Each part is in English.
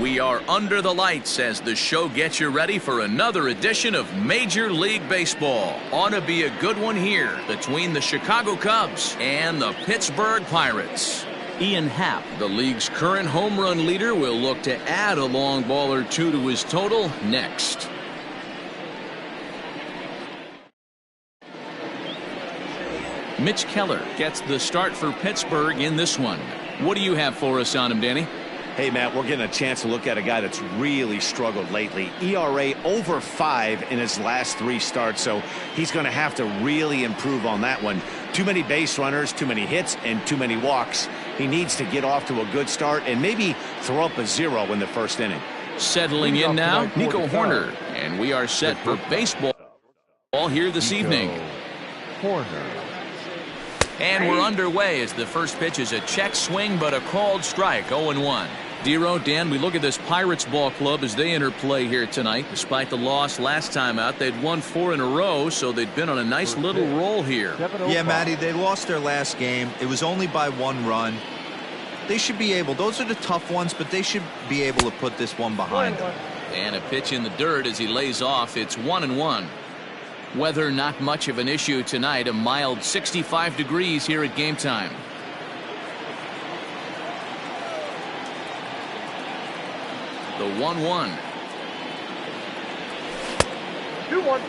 We are under the lights as the show gets you ready for another edition of Major League Baseball. Ought to be a good one here between the Chicago Cubs and the Pittsburgh Pirates. Ian Happ, the league's current home run leader, will look to add a long ball or two to his total next. Mitch Keller gets the start for Pittsburgh in this one. What do you have for us on him, Danny? Hey, Matt, we're getting a chance to look at a guy that's really struggled lately. ERA over 5 in his last 3 starts, so he's going to have to really improve on that one. Too many base runners, too many hits, and too many walks. He needs to get off to a good start and maybe throw up a 0 in the first inning. Settling in now, Nico Horner, and we are set for baseball here this evening. And we're underway as the first pitch is a check swing, but a called strike, 0-1. Dero, Dan, we look at this Pirates ball club as they enter play here tonight. Despite the loss last time out, they'd won 4 in a row, so they'd been on a nice little roll here. Yeah, Matty, they lost their last game. It was only by 1 run. They should be able, those are the tough ones, but they should be able to put this one behind them. And a pitch in the dirt as he lays off. It's 1-1. Weather not much of an issue tonight. A mild 65 degrees here at game time. The 1-1. 2-1.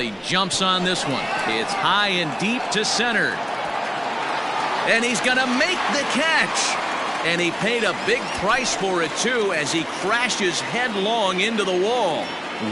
He jumps on this one. It's high and deep to center. And he's going to make the catch. And he paid a big price for it, too, as he crashes headlong into the wall.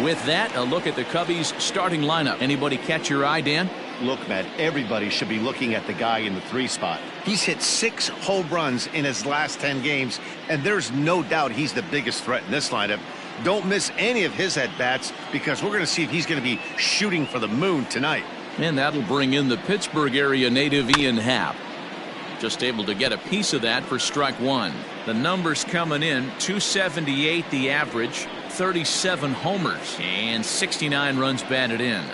With that, a look at the Cubbies' starting lineup. Anybody catch your eye, Dan? Look, Matt, everybody should be looking at the guy in the 3 spot. He's hit 6 home runs in his last 10 games, and there's no doubt he's the biggest threat in this lineup. Don't miss any of his at-bats because we're going to see if he's going to be shooting for the moon tonight. And that'll bring in the Pittsburgh area native Ian Happ. Just able to get a piece of that for strike 1. The numbers coming in, 278 the average, 37 homers, and 69 runs batted in.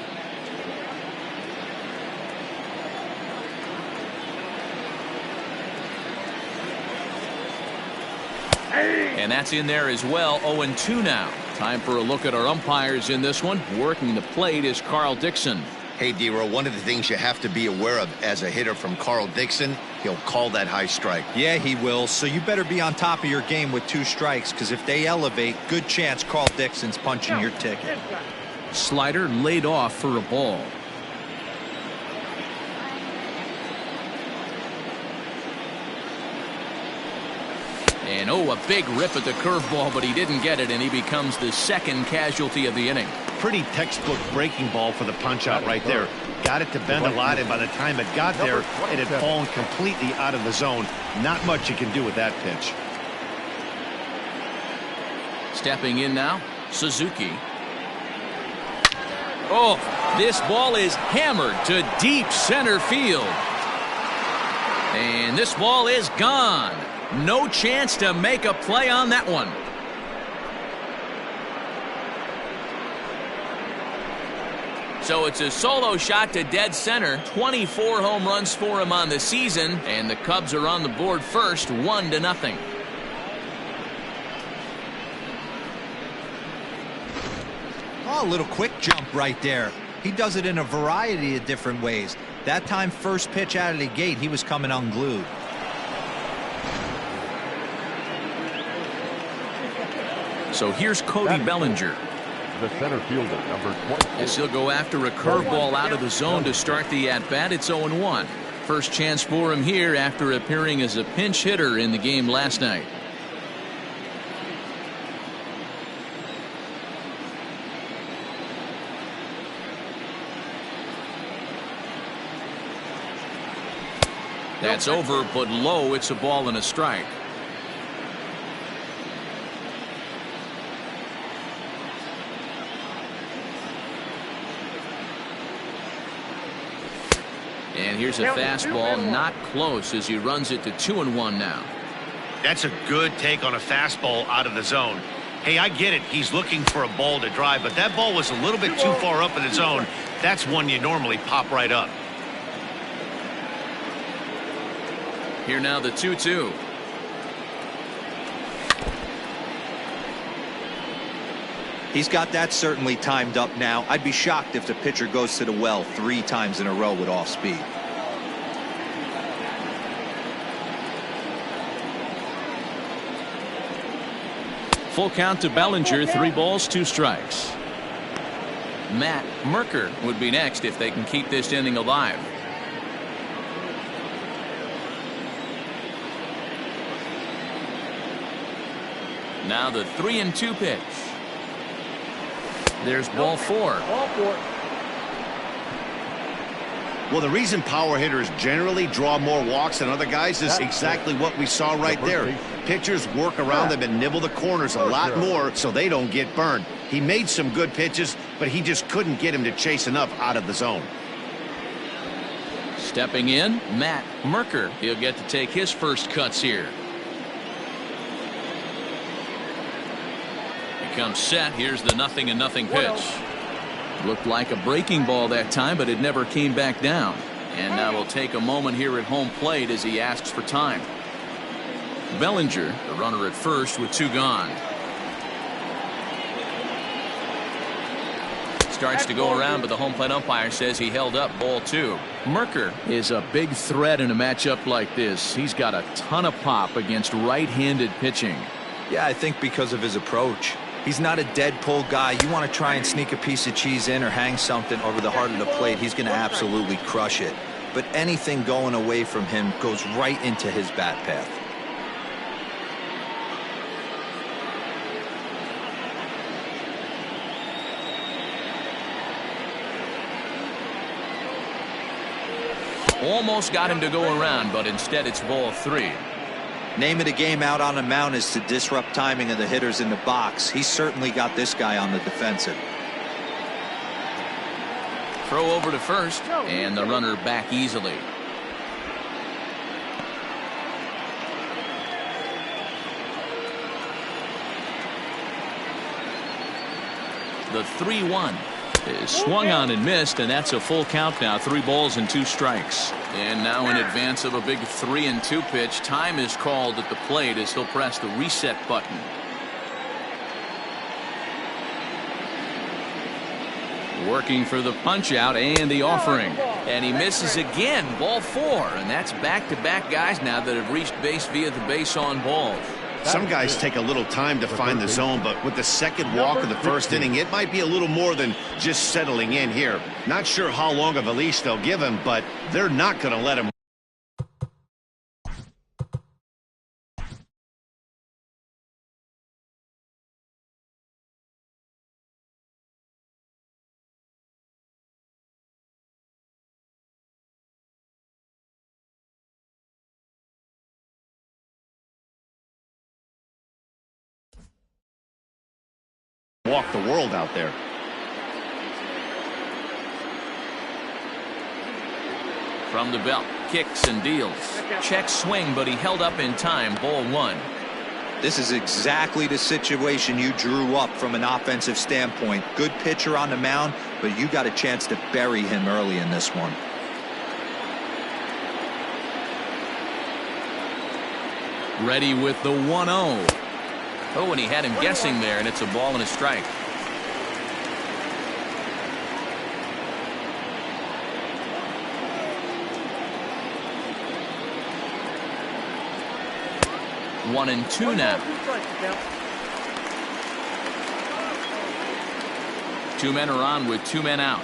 And that's in there as well. 0-2 now. Time for a look at our umpires in this one. Working the plate is Carl Dixon. Hey, Dero, one of the things you have to be aware of as a hitter from Carl Dixon, he'll call that high strike. Yeah, he will. So you better be on top of your game with 2 strikes, because if they elevate, good chance Carl Dixon's punching your ticket. Slider laid off for a ball. And a big rip at the curveball, but he didn't get it, and he becomes the second casualty of the inning. Pretty textbook breaking ball for the punch out right there. Got it to bend a lot, and by the time it got there, it had fallen completely out of the zone. Not much you can do with that pitch. Stepping in now, Suzuki. Oh, this ball is hammered to deep center field. And this ball is gone. No chance to make a play on that one. So it's a solo shot to dead center. 24 home runs for him on the season, and the Cubs are on the board first, 1-0. Oh, a little quick jump right there. He does it in a variety of different ways. That time, first pitch out of the gate, he was coming unglued. So here's Cody Bellinger. The center fielder, number 20. As he'll go after a curveball out of the zone to start the at-bat. It's 0-1. First chance for him here after appearing as a pinch hitter in the game last night. That's over, but low. It's a ball and a strike. And here's a fastball, not close, as he runs it to 2-1 now. That's a good take on a fastball out of the zone. Hey, I get it. He's looking for a ball to drive, but that ball was a little bit too far up in the zone. That's one you normally pop right up. Here now the 2-2. He's got that certainly timed up now. I'd be shocked if the pitcher goes to the well 3 times in a row with off speed. Full count to Bellinger, 3 balls, 2 strikes. Matt Merker would be next if they can keep this inning alive. Now the 3-2 pitch. There's ball 4. Well, the reason power hitters generally draw more walks than other guys is exactly what we saw right there. Pitchers work around them and nibble the corners a lot more so they don't get burned. He made some good pitches, but he just couldn't get him to chase enough out of the zone. Stepping in, Matt Merker. He'll get to take his first cuts here. He comes set. Here's the 0-0 pitch. Looked like a breaking ball that time, but it never came back down. And now we'll take a moment here at home plate as he asks for time. Bellinger, the runner at first with 2 gone. Starts to go around, but the home plate umpire says he held up ball 2. Merker is a big threat in a matchup like this. He's got a ton of pop against right-handed pitching. Yeah, I think because of his approach. He's not a dead pull guy. You want to try and sneak a piece of cheese in or hang something over the heart of the plate, he's going to absolutely crush it. But anything going away from him goes right into his bat path. Almost got him to go around, but instead it's ball 3. Name of the game out on the mound is to disrupt timing of the hitters in the box. He's certainly got this guy on the defensive. Throw over to first, and the runner back easily. The 3-1 is swung on and missed, and that's a full count now. 3 balls and 2 strikes. And now in advance of a big 3-2 pitch, time is called at the plate as he'll press the reset button. Working for the punch out and the offering, and he misses again. Ball 4, and that's back-to-back guys now that have reached base via the base on balls. Some guys take a little time to find the zone, but with the second walk of the first inning, it might be a little more than just settling in here. Not sure how long of a leash they'll give him, but they're not going to let him. Walk the world out there. From the belt, kicks and deals. Check swing, but he held up in time. Ball 1. This is exactly the situation you drew up from an offensive standpoint. Good pitcher on the mound, but you got a chance to bury him early in this one. Ready with the 1-0. Oh, and he had him guessing there, and it's a ball and a strike. One and 2 now. 2 men are on with 2 men out.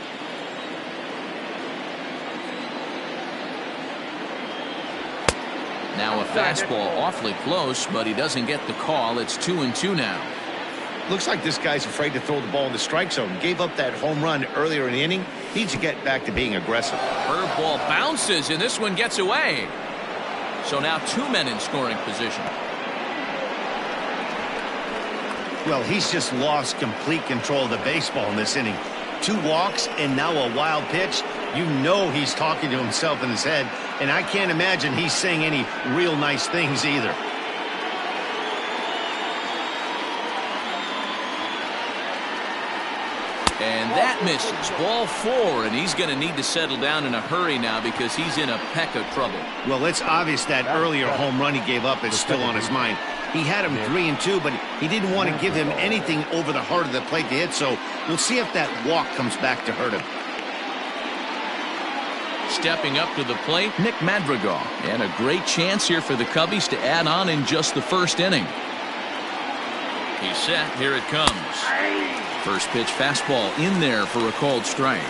Now a fastball awfully close, but he doesn't get the call. It's 2-2 now. Looks like this guy's afraid to throw the ball in the strike zone. Gave up that home run earlier in the inning. Needs to get back to being aggressive. Curveball bounces, and this one gets away. So now 2 men in scoring position. Well, he's just lost complete control of the baseball in this inning. 2 walks and now a wild pitch. You know he's talking to himself in his head, and I can't imagine he's saying any real nice things either. And that misses. Ball 4, and he's going to need to settle down in a hurry now because he's in a peck of trouble. Well, it's obvious that earlier home run he gave up is still on his mind. He had him 3-2, but he didn't want to give him anything over the heart of the plate to hit, so we'll see if that walk comes back to hurt him. Stepping up to the plate, Nick Madrigal. And a great chance here for the Cubbies to add on in just the first inning. He's set. Here it comes. First pitch fastball in there for a called strike.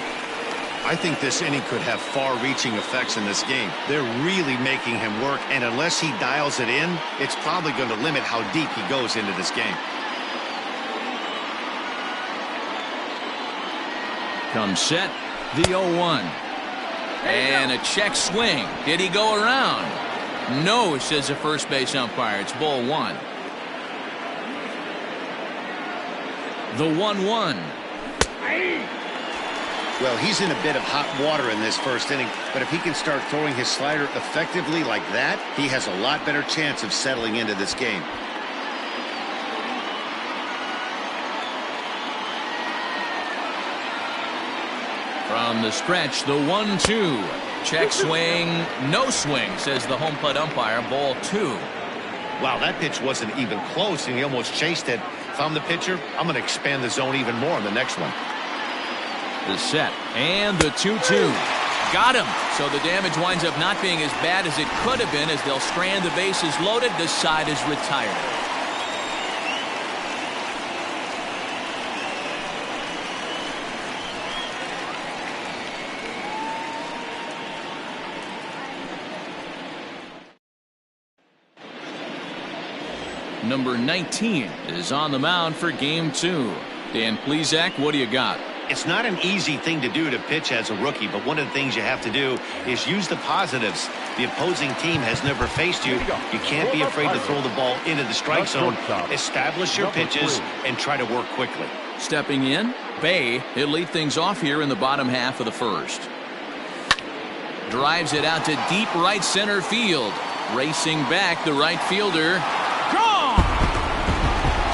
I think this inning could have far-reaching effects in this game. They're really making him work, and unless he dials it in, it's probably going to limit how deep he goes into this game. Comes set, the 0-1. And a check swing. Did he go around? No, says the first base umpire. It's ball 1. The 1-1. Well, he's in a bit of hot water in this first inning, but if he can start throwing his slider effectively like that, he has a lot better chance of settling into this game. From the stretch, the 1-2. Check swing, no swing, says the home plate umpire. Ball 2. Wow, that pitch wasn't even close, and he almost chased it. If I'm the pitcher, I'm going to expand the zone even more in the next one. The set and the 2-2. Got him. So the damage winds up not being as bad as it could have been as they'll strand the bases loaded. The side is retired. Number 19 is on the mound for game 2. Dan Plesac, what do you got? It's not an easy thing to do to pitch as a rookie, but one of the things you have to do is use the positives. The opposing team has never faced you. You can't be afraid to throw the ball into the strike zone. Establish your pitches and try to work quickly. Stepping in, Bay. He'll lead things off here in the bottom half of the first. Drives it out to deep right center field. Racing back, the right fielder.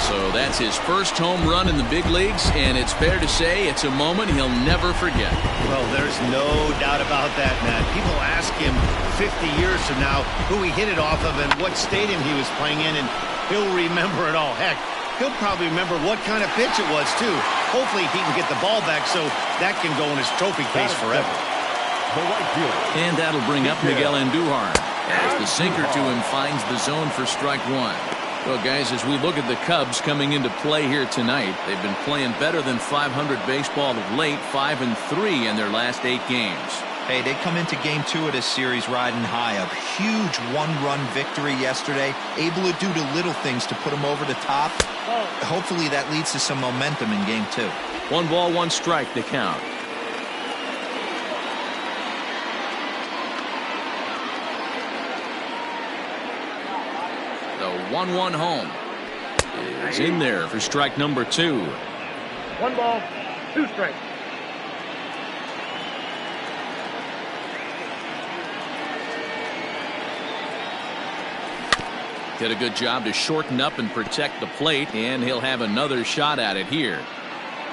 So that's his first home run in the big leagues, and it's fair to say it's a moment he'll never forget. Well, there's no doubt about that, Matt. People ask him 50 years from now who he hit it off of and what stadium he was playing in, and he'll remember it all. Heck, he'll probably remember what kind of pitch it was, too. Hopefully he can get the ball back so that can go in his trophy case forever. And that'll bring up Miguel Andujar as the sinker to him finds the zone for strike 1. Well, guys, as we look at the Cubs coming into play here tonight, they've been playing better than .500 baseball of late, 5-3 in their last 8 games. Hey, they come into game 2 of this series riding high. A huge one-run victory yesterday, able to do the little things to put them over the top. Hopefully that leads to some momentum in game 2. 1 ball, 1 strike, the count. The 1-1 home is in there for strike number 2. 1 ball, 2 strikes. Did a good job to shorten up and protect the plate, and he'll have another shot at it here.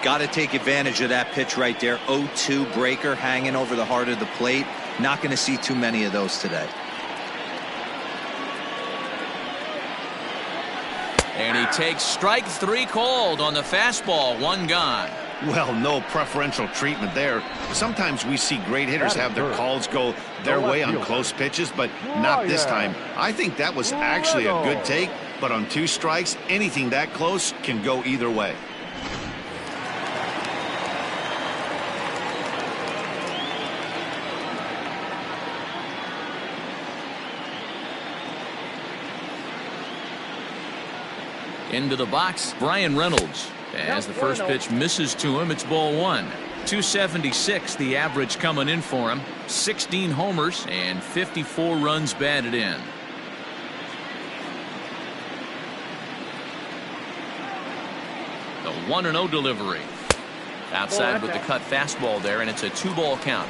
Got to take advantage of that pitch right there. 0-2 breaker hanging over the heart of the plate. Not going to see too many of those today. And he takes strike 3 called on the fastball. 1 gone. Well, no preferential treatment there. Sometimes we see great hitters have their calls go their way on close pitches, but not this time. I think that was actually a good take, but on 2 strikes, anything that close can go either way. Into the box, Brian Reynolds. As the first pitch misses to him, it's ball 1. 276 the average coming in for him. 16 homers and 54 runs batted in. 1-0 delivery. Outside with the cut fastball there, and it's a 2-ball count.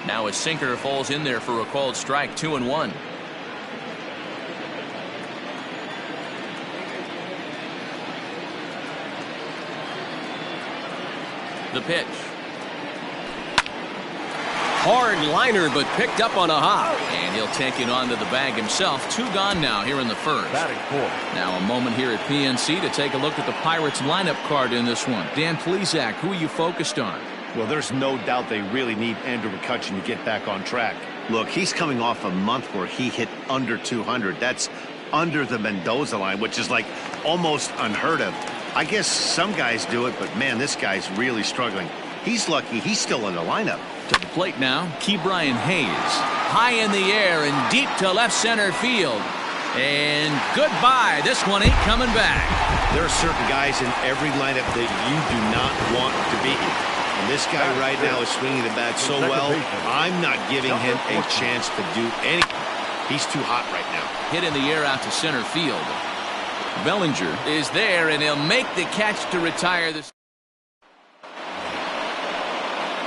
Now a sinker falls in there for a called strike. 2-1. The pitch. Hard liner, but picked up on a hop. And he'll take it onto the bag himself. 2 gone now here in the first. Batting 4. Now a moment here at PNC to take a look at the Pirates lineup card in this one. Dan Plesac, who are you focused on? Well, there's no doubt they really need Andrew McCutchen to get back on track. Look, he's coming off a month where he hit under 200. That's under the Mendoza line, which is like almost unheard of. I guess some guys do it, but man, this guy's really struggling. He's lucky he's still in the lineup. To the plate now, Ke'Bryan Hayes. High in the air and deep to left center field. And goodbye. This one ain't coming back. There are certain guys in every lineup that you do not want to be. And this guy right now is swinging the bat so well, I'm not giving him a chance to do anything. He's too hot right now. Hit in the air out to center field. Bellinger is there, and he'll make the catch to retire this.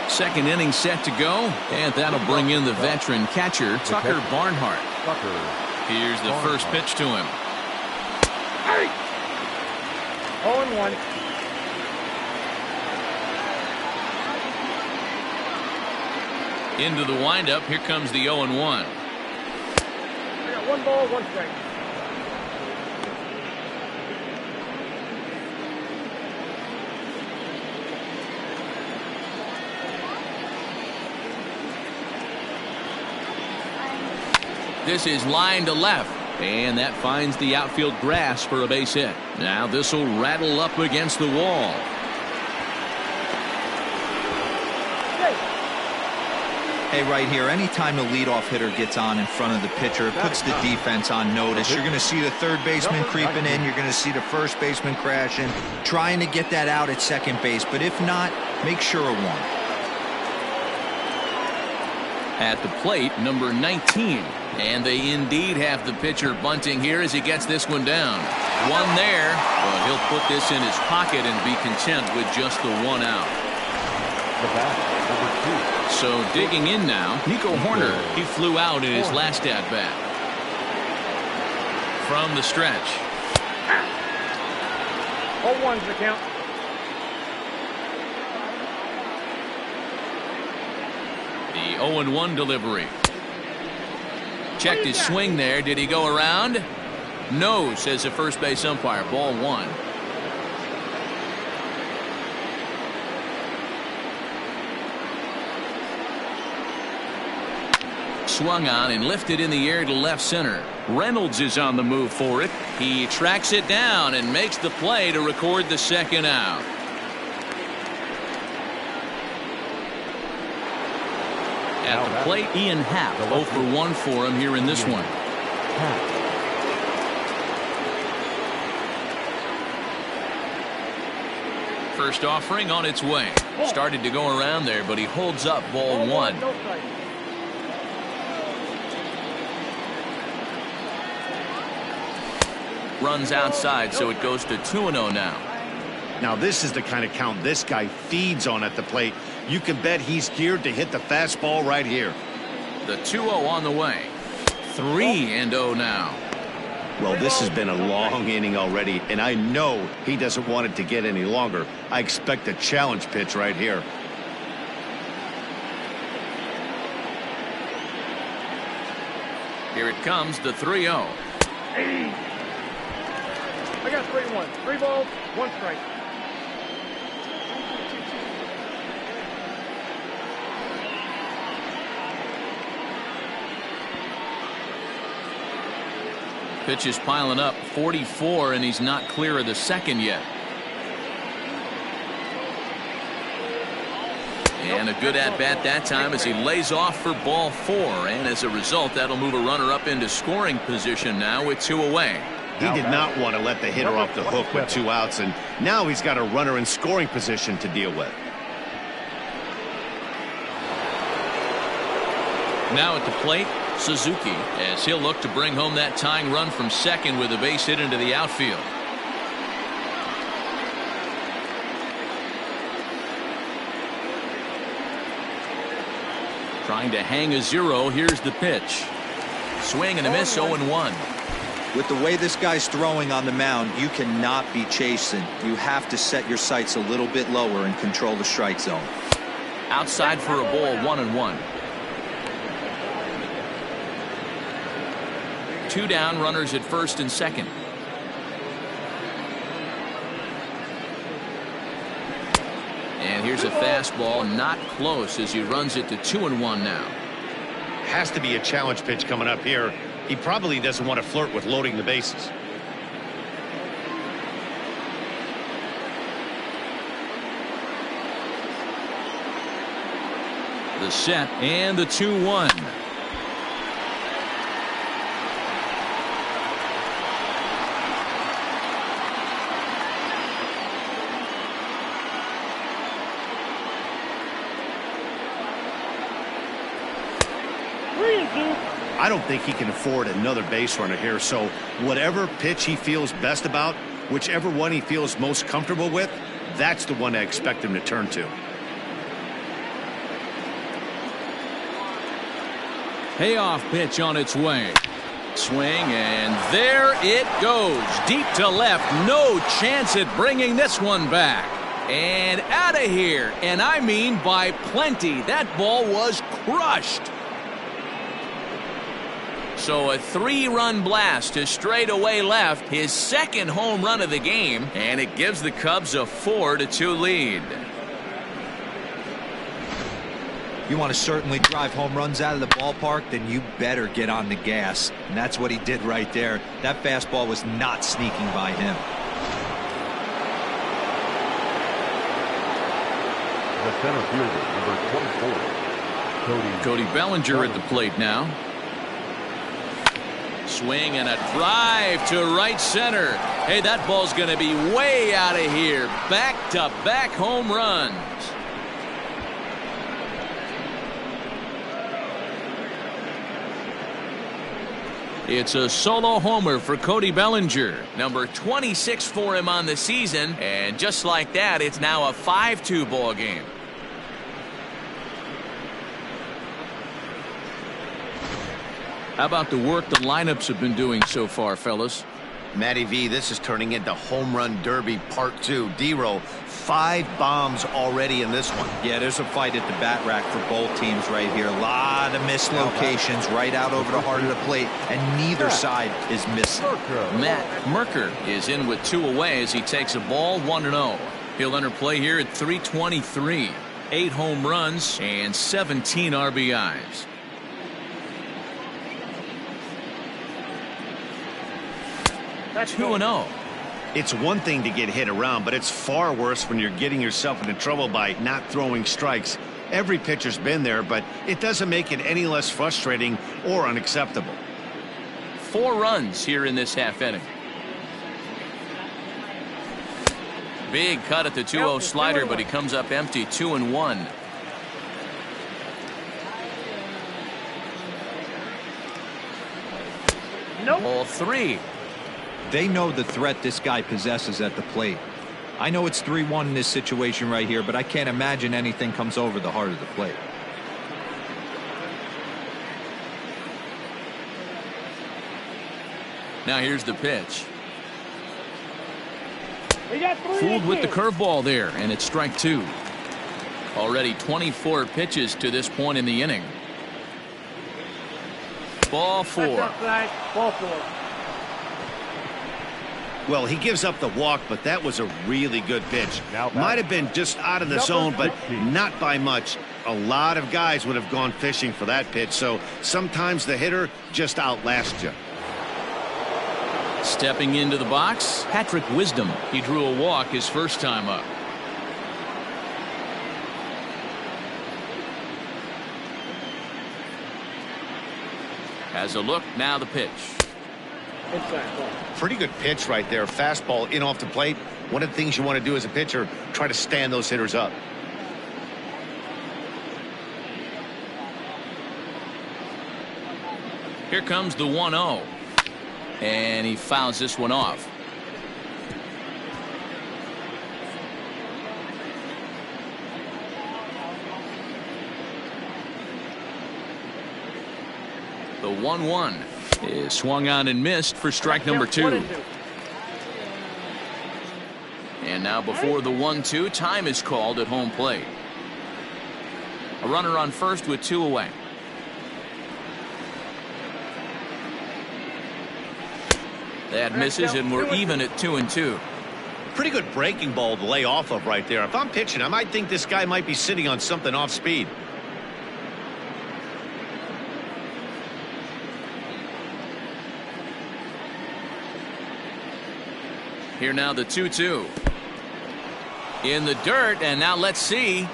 Second inning set to go, and that'll bring in the veteran catcher, Tucker Barnhart. Here's the first pitch to him. 0-1. Into the windup, here comes the 0-1. I got 1 ball, 1 strike. This is line to left, and that finds the outfield grass for a base hit. Now this will rattle up against the wall. Hey, right here, anytime the leadoff hitter gets on in front of the pitcher, it puts the defense on notice. You're going to see the third baseman creeping in. You're going to see the first baseman crashing, trying to get that out at second base. But if not, make sure of one. At the plate, number 19. And they indeed have the pitcher bunting here as he gets this one down. One there, but he'll put this in his pocket and be content with just the 1 out. The bat, number 2. So digging in now, Nico Horner. He flew out in his last at-bat. From the stretch. 0-1's the count. The 0-1 delivery. Checked his swing there. Did he go around? No, says the first base umpire. Ball 1. Swung on and lifted in the air to left center. Reynolds is on the move for it. He tracks it down and makes the play to record the second out. At the plate, Ian Happ, 0 for 1 for him here in this one. First offering on its way. Started to go around there, but he holds up. Ball 1. Runs outside, so it goes to 2-0 now. Now this is the kind of count this guy feeds on at the plate. You can bet he's geared to hit the fastball right here. The 2-0 on the way. 3-0 now. Well, this has been a long inning already, and I know he doesn't want it to get any longer. I expect a challenge pitch right here. Here it comes, the 3-0. I got 3-1. 3 balls, 1 strike. Pitch is piling up. 44, and he's not clear of the second yet. And a good at-bat that time as he lays off for ball 4. And as a result, that'll move a runner up into scoring position now with 2 away. He did not want to let the hitter off the hook with 2 outs, and now he's got a runner in scoring position to deal with. Now at the plate, Suzuki, as he'll look to bring home that tying run from second with a base hit into the outfield. Trying to hang a 0. Here's the pitch. Swing and a miss, 0-1. With the way this guy's throwing on the mound, you cannot be chasing. You have to set your sights a little bit lower and control the strike zone. Outside for a ball, 1-1. 2 down, runners at first and second. And here's a fastball, not close, as he runs it to 2-1 now. Has to be a challenge pitch coming up here. He probably doesn't want to flirt with loading the bases. The set and the 2-1. I don't think he can afford another base runner here, so whatever pitch he feels best about, whichever one he feels most comfortable with, that's the one I expect him to turn to. Payoff pitch on its way. Swing, and there it goes. Deep to left. No chance at bringing this one back. And out of here. And I mean by plenty. That ball was crushed. So a 3-run blast to straightaway left, his second home run of the game, and it gives the Cubs a 4-2 lead. You want to certainly drive home runs out of the ballpark, then you better get on the gas. And that's what he did right there. That fastball was not sneaking by him. The center fielder, number 24, Cody Bellinger at the plate now. Swing and a drive to right center. Hey, that ball's going to be way out of here. Back-to-back home runs. It's a solo homer for Cody Bellinger. Number 26 for him on the season. And just like that, it's now a 5-2 ball game. How about the work the lineups have been doing so far, fellas? Matty V, this is turning into Home Run Derby Part 2. D-Row, 5 bombs already in this one. Yeah, there's a fight at the bat rack for both teams right here. A lot of missed locations right out over the heart of the plate, and neither side is missing. Matt Merker is in with 2 away as he takes a ball 1-0. He'll enter play here at 323. 8 home runs and 17 RBIs. That's 2-0. It's one thing to get hit around, but it's far worse when you're getting yourself into trouble by not throwing strikes. Every pitcher's been there, but it doesn't make it any less frustrating or unacceptable. 4 runs here in this half inning. Big cut at the 2-0 slider, but he comes up empty. 2-1. Ball 3. They know the threat this guy possesses at the plate. I know it's 3-1 in this situation right here, but I can't imagine anything comes over the heart of the plate. Now here's the pitch. Fooled with the curveball there, and it's strike 2. Already 24 pitches to this point in the inning. Ball 4. Ball 4. Well, he gives up the walk, but that was a really good pitch. Might have been just out of the zone, but not by much. A lot of guys would have gone fishing for that pitch, so sometimes the hitter just outlasts you. Stepping into the box, Patrick Wisdom. He drew a walk his first time up. Has a look, now the pitch. Pretty good pitch right there. Fastball in off the plate. One of the things you want to do as a pitcher, try to stand those hitters up. Here comes the 1-0. And he fouls this one off. The 1-1 is swung on and missed for strike number 2. And now before the 1-2, time is called at home plate. A runner on first with 2 away. That misses, and we're even at 2-2. Pretty good breaking ball to lay off of right there. If I'm pitching, I might think this guy might be sitting on something off speed. Here now the 2-2. In the dirt, and now let's see.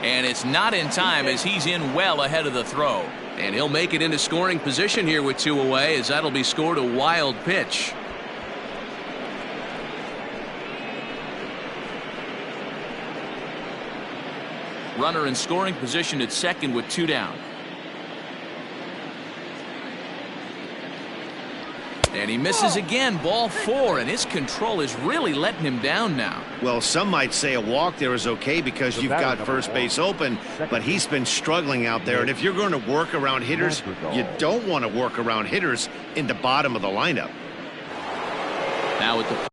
And it's not in time as he's in well ahead of the throw. And he'll make it into scoring position here with 2 away, as that'll be scored a wild pitch. Runner in scoring position at second with 2 down. And he misses again, ball 4, and his control is really letting him down now. Well, some might say a walk there is okay because you've got first base open, but he's been struggling out there. And if you're going to work around hitters, you don't want to work around hitters in the bottom of the lineup. Now with the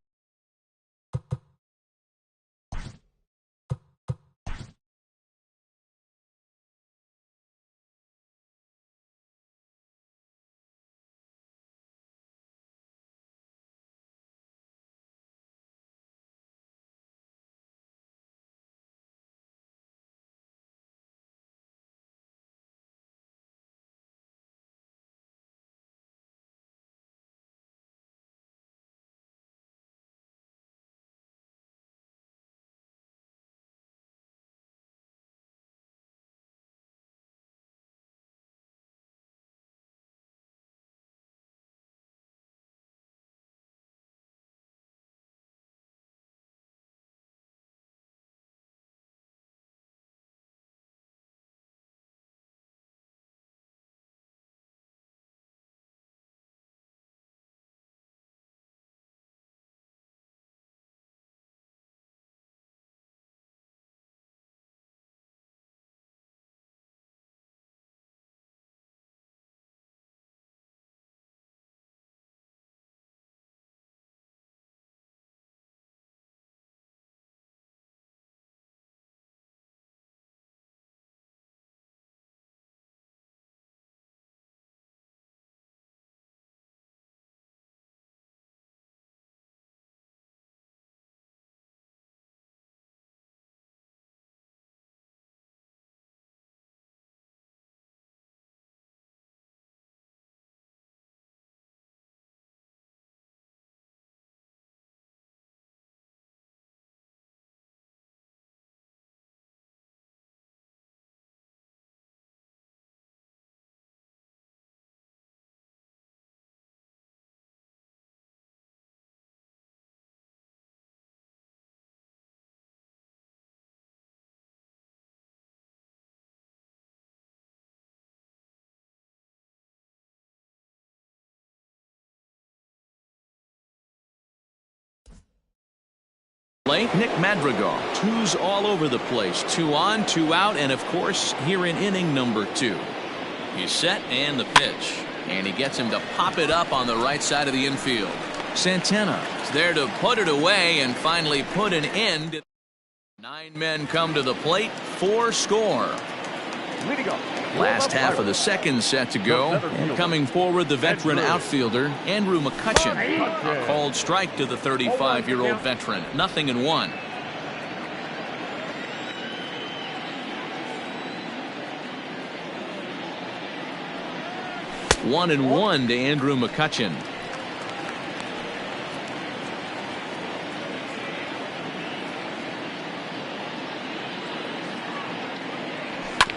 Nick Madrigal, 2s all over the place. 2 on, 2 out, and of course here in inning number 2. He's set and the pitch, and he gets him to pop it up on the right side of the infield. Santana is there to put it away and finally put an end. 9 men come to the plate, 4 score. Last half of the second set to go, and coming forward the veteran outfielder Andrew McCutcheon. A called strike to the 35-year-old veteran. 0-1. One and 1 to Andrew McCutcheon.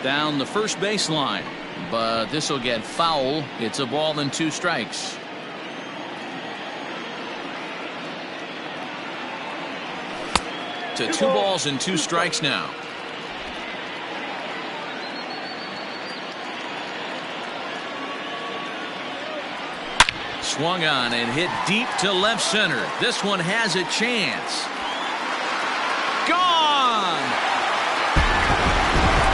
Down the first baseline, but this will get foul. It's a ball and 2 strikes. To 2 balls and 2 strikes now. swung on and hit deep to left center. This one has a chance. Gone!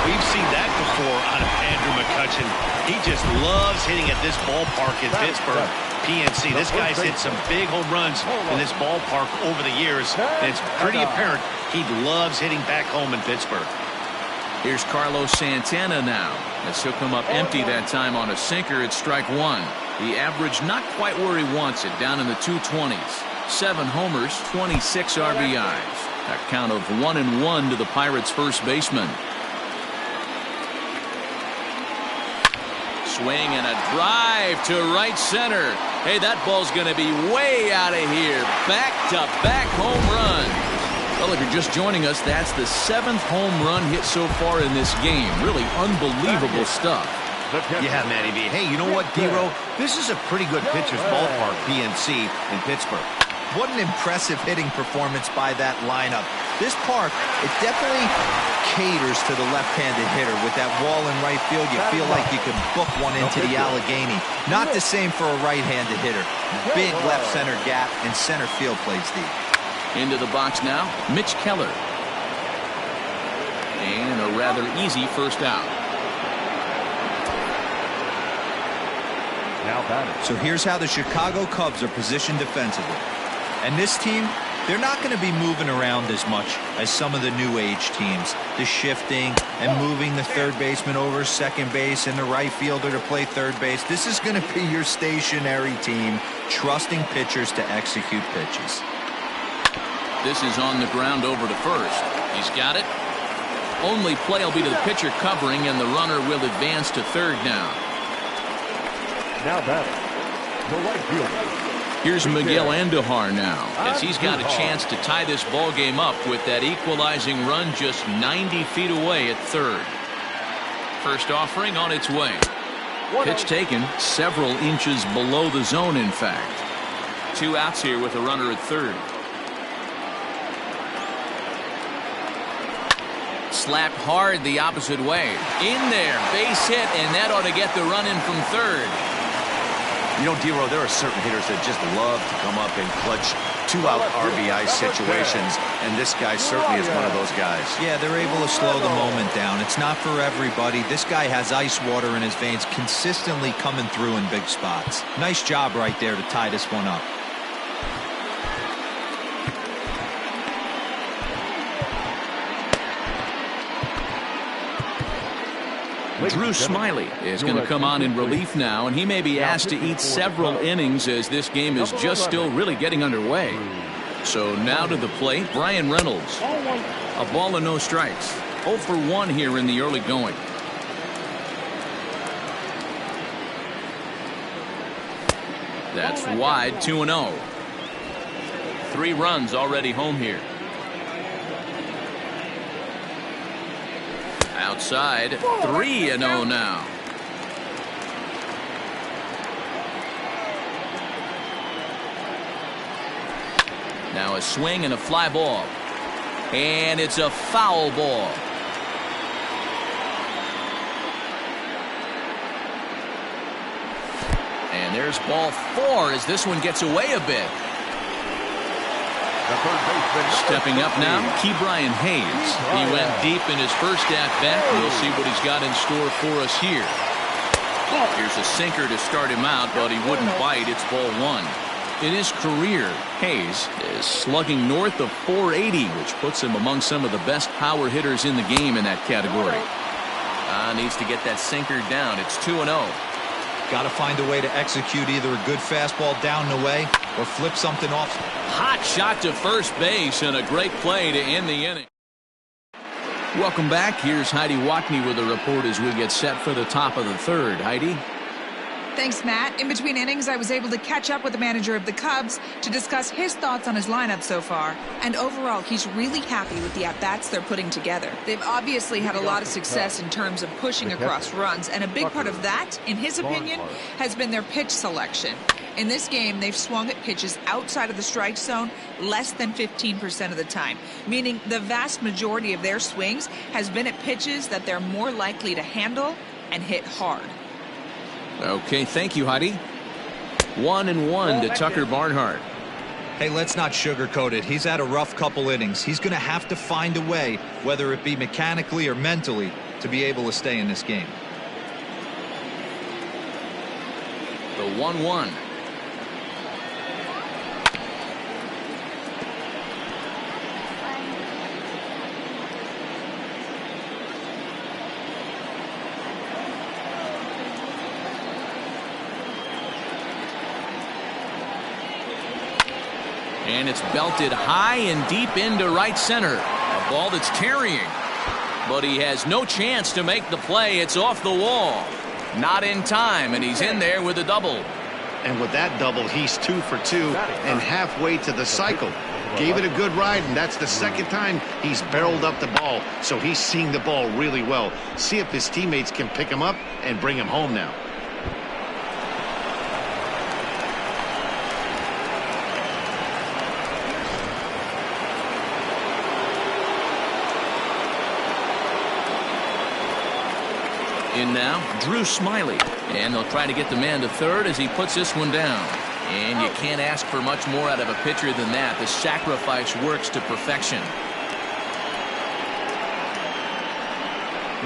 We've seen that before out of Andrew McCutchen. He just loves hitting at this ballpark in Pittsburgh. PNC, this guy's hit some big home runs in this ballpark over the years, and it's pretty apparent he loves hitting back home in Pittsburgh. Here's Carlos Santana now. As he'll come up empty that time on a sinker at strike one. The average not quite where he wants it, down in the 220s. 7 homers, 26 RBIs. A count of 1-1 to the Pirates' first baseman. Swing and a drive to right center. Hey, that ball's going to be way out of here. Back-to-back home runs. Well, if you're just joining us, that's the 7th home run hit so far in this game. Really unbelievable stuff. Yeah, Matty V. Hey, you know what, D-Row? This is a pretty good pitcher's ballpark, PNC, in Pittsburgh. What an impressive hitting performance by that lineup. This park, it definitely caters to the left-handed hitter. With that wall in right field, you feel like you could book one into the Allegheny. Not the same for a right-handed hitter. Big left center gap, and center field plays deep. Into the box now, Mitch Keller. And a rather easy first out. Now batting. So here's how the Chicago Cubs are positioned defensively. And this team, they're not going to be moving around as much as some of the new age teams. The shifting and moving the third baseman over second base and the right fielder to play third base. This is going to be your stationary team, trusting pitchers to execute pitches. This is on the ground over to first. He's got it. Only play will be to the pitcher covering, and the runner will advance to third now. Now batting. The right fielder. Here's Miguel Andujar now, as he's got a chance to tie this ball game up with that equalizing run just 90 feet away at third. First offering on its way. Pitch taken several inches below the zone, in fact. 2 outs here with a runner at third. Slapped hard the opposite way. In there, base hit, and that ought to get the run in from third. You know, D-Row, there are certain hitters that just love to come up in clutch 2-out RBI situations, and this guy certainly is one of those guys. Yeah, they're able to slow the moment down. It's not for everybody. This guy has ice water in his veins, consistently coming through in big spots. Nice job right there to tie this one up. Drew Smiley is going to come on in relief now, and he may be asked to eat several innings as this game is just still really getting underway. So now to the plate, Brian Reynolds. A ball and no strikes. 0 for 1 here in the early going. That's wide, 2-0. 3 runs already home here. Outside, 3-0 now. Now a swing and a fly ball. And it's a foul ball. And there's ball 4 as this one gets away a bit. Stepping up now, Ke'Bryan Hayes. He went deep in his first at-bat. We'll see what he's got in store for us here. Here's a sinker to start him out, but he wouldn't bite. It's ball 1. In his career, Hayes is slugging north of 480, which puts him among some of the best power hitters in the game in that category. Needs to get that sinker down. It's 2-0. Got to find a way to execute either a good fastball down the way or flip something off. Hot shot to first base and a great play to end the inning. Welcome back. Here's Heidi Watney with a report as we get set for the top of the third. Heidi? Thanks, Matt. In between innings, I was able to catch up with the manager of the Cubs to discuss his thoughts on his lineup so far. And overall, he's really happy with the at-bats they're putting together. They've obviously had a lot of success in terms of pushing across runs, and a big part of that, in his opinion, has been their pitch selection. In this game, they've swung at pitches outside of the strike zone less than 15% of the time, meaning the vast majority of their swings has been at pitches that they're more likely to handle and hit hard. Okay, thank you, Heidi. 1-1 to Tucker Barnhart. Hey, let's not sugarcoat it. He's had a rough couple innings. He's going to have to find a way, whether it be mechanically or mentally, to be able to stay in this game. The 1-1. And it's belted high and deep into right center. A ball that's tarrying. But he has no chance to make the play. It's off the wall. Not in time, and he's in there with a double. And with that double, he's 2 for 2 and halfway to the cycle. Gave it a good ride, and that's the second time he's barreled up the ball. So he's seeing the ball really well. See if his teammates can pick him up and bring him home now. In now, Drew Smiley. And they'll try to get the man to third as he puts this one down. And you can't ask for much more out of a pitcher than that. The sacrifice works to perfection.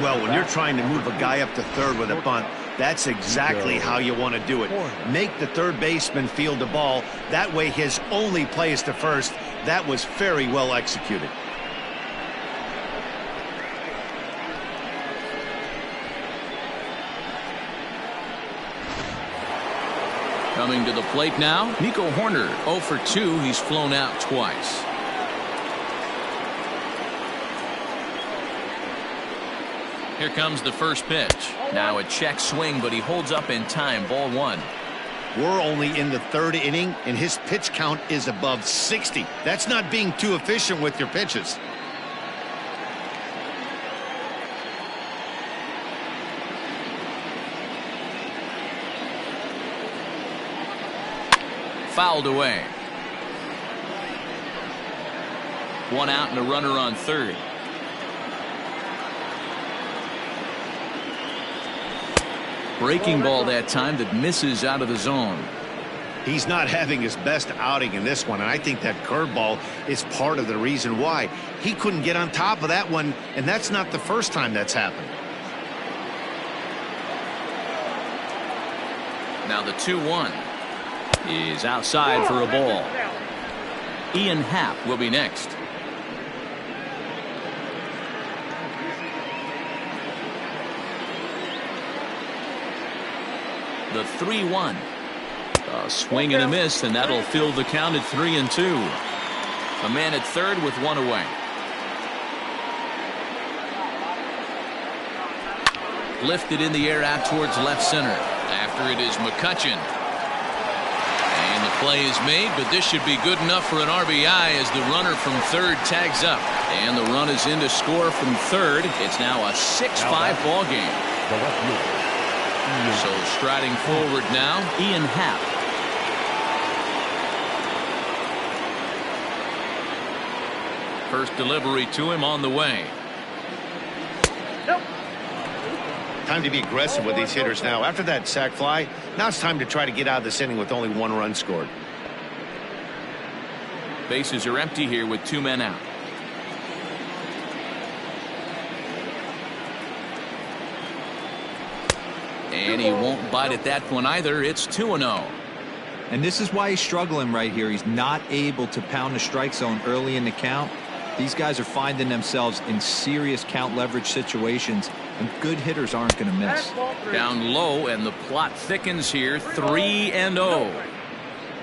Well, when you're trying to move a guy up to third with a bunt, that's exactly how you want to do it. Make the third baseman field the ball. That way his only play is to first. That was very well executed. Coming to the plate now, Nico Horner. 0 for 2. He's flown out twice. Here comes the first pitch. Now a check swing, but he holds up in time. Ball 1. We're only in the third inning, and his pitch count is above 60. That's not being too efficient with your pitches. Fouled away. 1 out and a runner on third. Breaking ball that time that misses out of the zone. He's not having his best outing in this one, and I think that curveball is part of the reason why. He couldn't get on top of that one, and that's not the first time that's happened. Now the 2-1 is outside for a ball. Ian Happ will be next. The 3-1. A swing and a miss, and that'll fill the count at 3-2. A man at third with 1 away. Lifted in the air out towards left center. After it is McCutchen. And the play is made, but this should be good enough for an RBI as the runner from third tags up. And the run is in to score from third. It's now a 6-5 ball game. So striding forward now, Ian Happ. First delivery to him on the way. Time to be aggressive with these hitters now. After that sac fly, now it's time to try to get out of this inning with only 1 run scored. Bases are empty here with 2 men out. And he won't bite at that one either. It's 2-0. And this is why he's struggling right here. He's not able to pound the strike zone early in the count. These guys are finding themselves in serious count leverage situations, and good hitters aren't going to miss. Down low, and the plot thickens here. 3-0.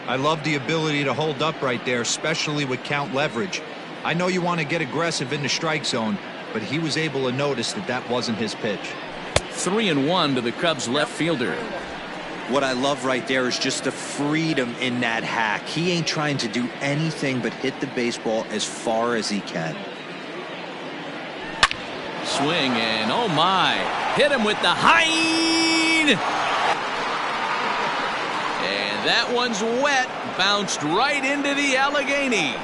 I love the ability to hold up right there, especially with count leverage. I know you want to get aggressive in the strike zone, but he was able to notice that that wasn't his pitch. 3-1 to the Cubs left fielder. What I love right there is just the freedom in that hack. He ain't trying to do anything but hit the baseball as far as he can. Swing, and oh my, hit him with the Hind. And that one's wet, bounced right into the Allegheny.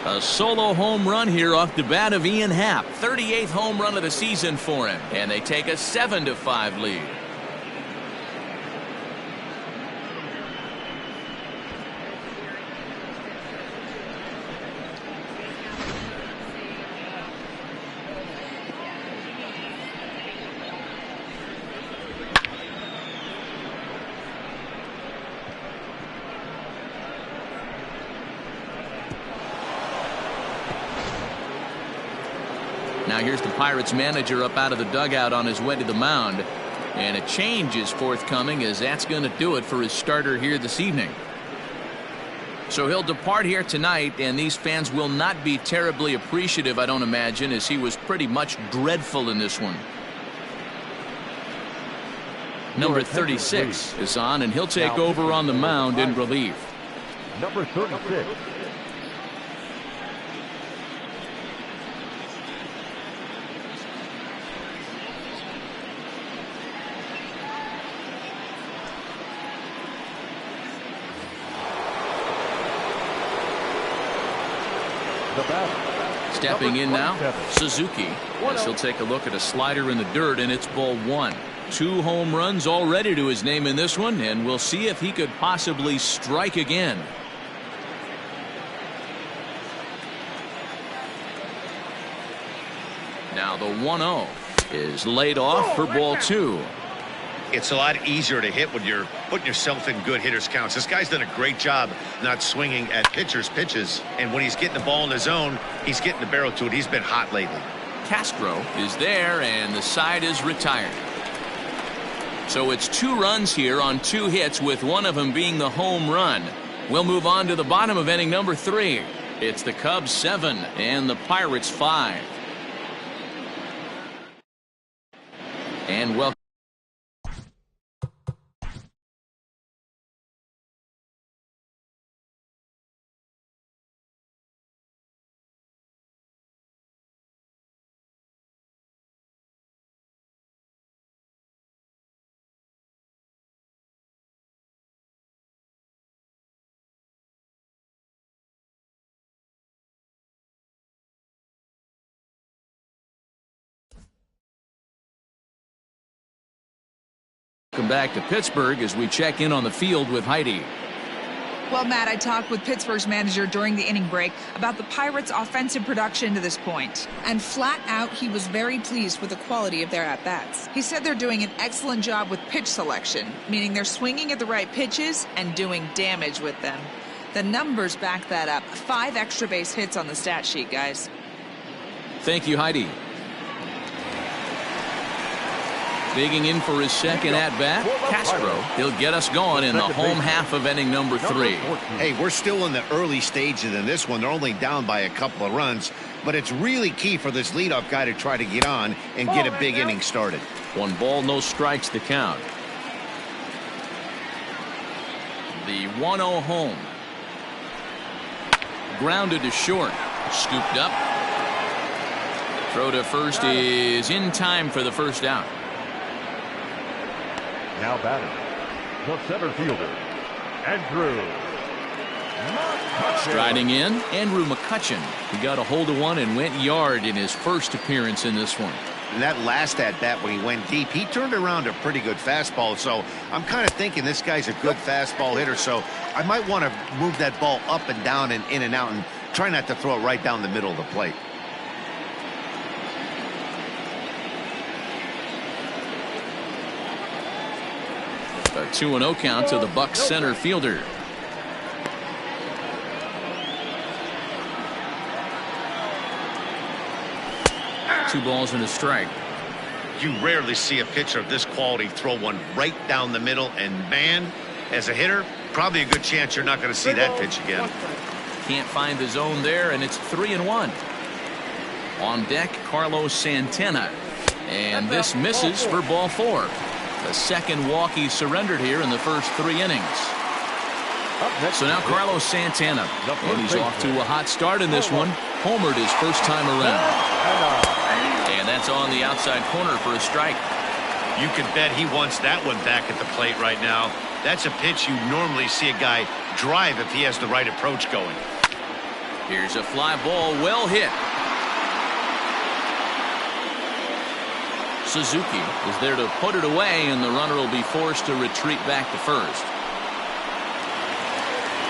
A solo home run here off the bat of Ian Happ. 38th home run of the season for him. And they take a 7-5 lead. Now here's the Pirates manager up out of the dugout on his way to the mound. And a change is forthcoming, as that's going to do it for his starter here this evening. So he'll depart here tonight, and these fans will not be terribly appreciative, I don't imagine, as he was pretty much dreadful in this one. Number 36 is on, and he'll take over on the mound in relief. Number 36. Stepping in now, Suzuki, as he'll take a look at a slider in the dirt, and it's ball one. 2 home runs already to his name in this one, and we'll see if he could possibly strike again. Now the 1-0 is laid off for ball 2. It's a lot easier to hit when you're putting yourself in good hitters counts. This guy's done a great job not swinging at pitchers' pitches. And when he's getting the ball in the zone, he's getting the barrel to it. He's been hot lately. Castro is there, and the side is retired. So it's 2 runs here on 2 hits, with one of them being the home run. We'll move on to the bottom of inning number 3. It's the Cubs 7 and the Pirates 5. And welcome. Welcome back to Pittsburgh as we check in on the field with Heidi. Well, Matt, I talked with Pittsburgh's manager during the inning break about the Pirates' offensive production to this point. And flat out, he was very pleased with the quality of their at-bats. He said they're doing an excellent job with pitch selection, meaning they're swinging at the right pitches and doing damage with them. The numbers back that up. 5 extra base hits on the stat sheet, guys. Thank you, Heidi. Digging in for his second at-bat, Castro. He'll get us going in the home half of inning number 3. Hey, we're still in the early stages in this one. They're only down by a couple of runs, but it's really key for this leadoff guy to try to get on and get a big inning started. 1 ball, no strikes to count. The 1-0 home. Grounded to short. Scooped up. Throw to first is in time for the first out. Now batting, the center fielder, Andrew McCutchen. Striding in, Andrew McCutchen. He got a hold of one and went yard in his first appearance in this one. And that last at-bat when he went deep, he turned around a pretty good fastball. So I'm kind of thinking this guy's a good fastball hitter. So I might want to move that ball up and down and in and out and try not to throw it right down the middle of the plate. A 2-0 count to the Bucs center fielder. Two balls and a strike. You rarely see a pitcher of this quality throw one right down the middle, and man, as a hitter, probably a good chance you're not going to see that pitch again. Can't find the zone there, and it's 3-1. On deck, Carlos Santana. And this misses for ball 4. The second walk he surrendered here in the first 3 innings. So now Carlos Santana, and he's off to a hot start in this one. Homered his first time around. And that's on the outside corner for a strike. You can bet he wants that one back at the plate right now. That's a pitch you normally see a guy drive if he has the right approach going. Here's a fly ball, well hit. Suzuki is there to put it away, and the runner will be forced to retreat back to first.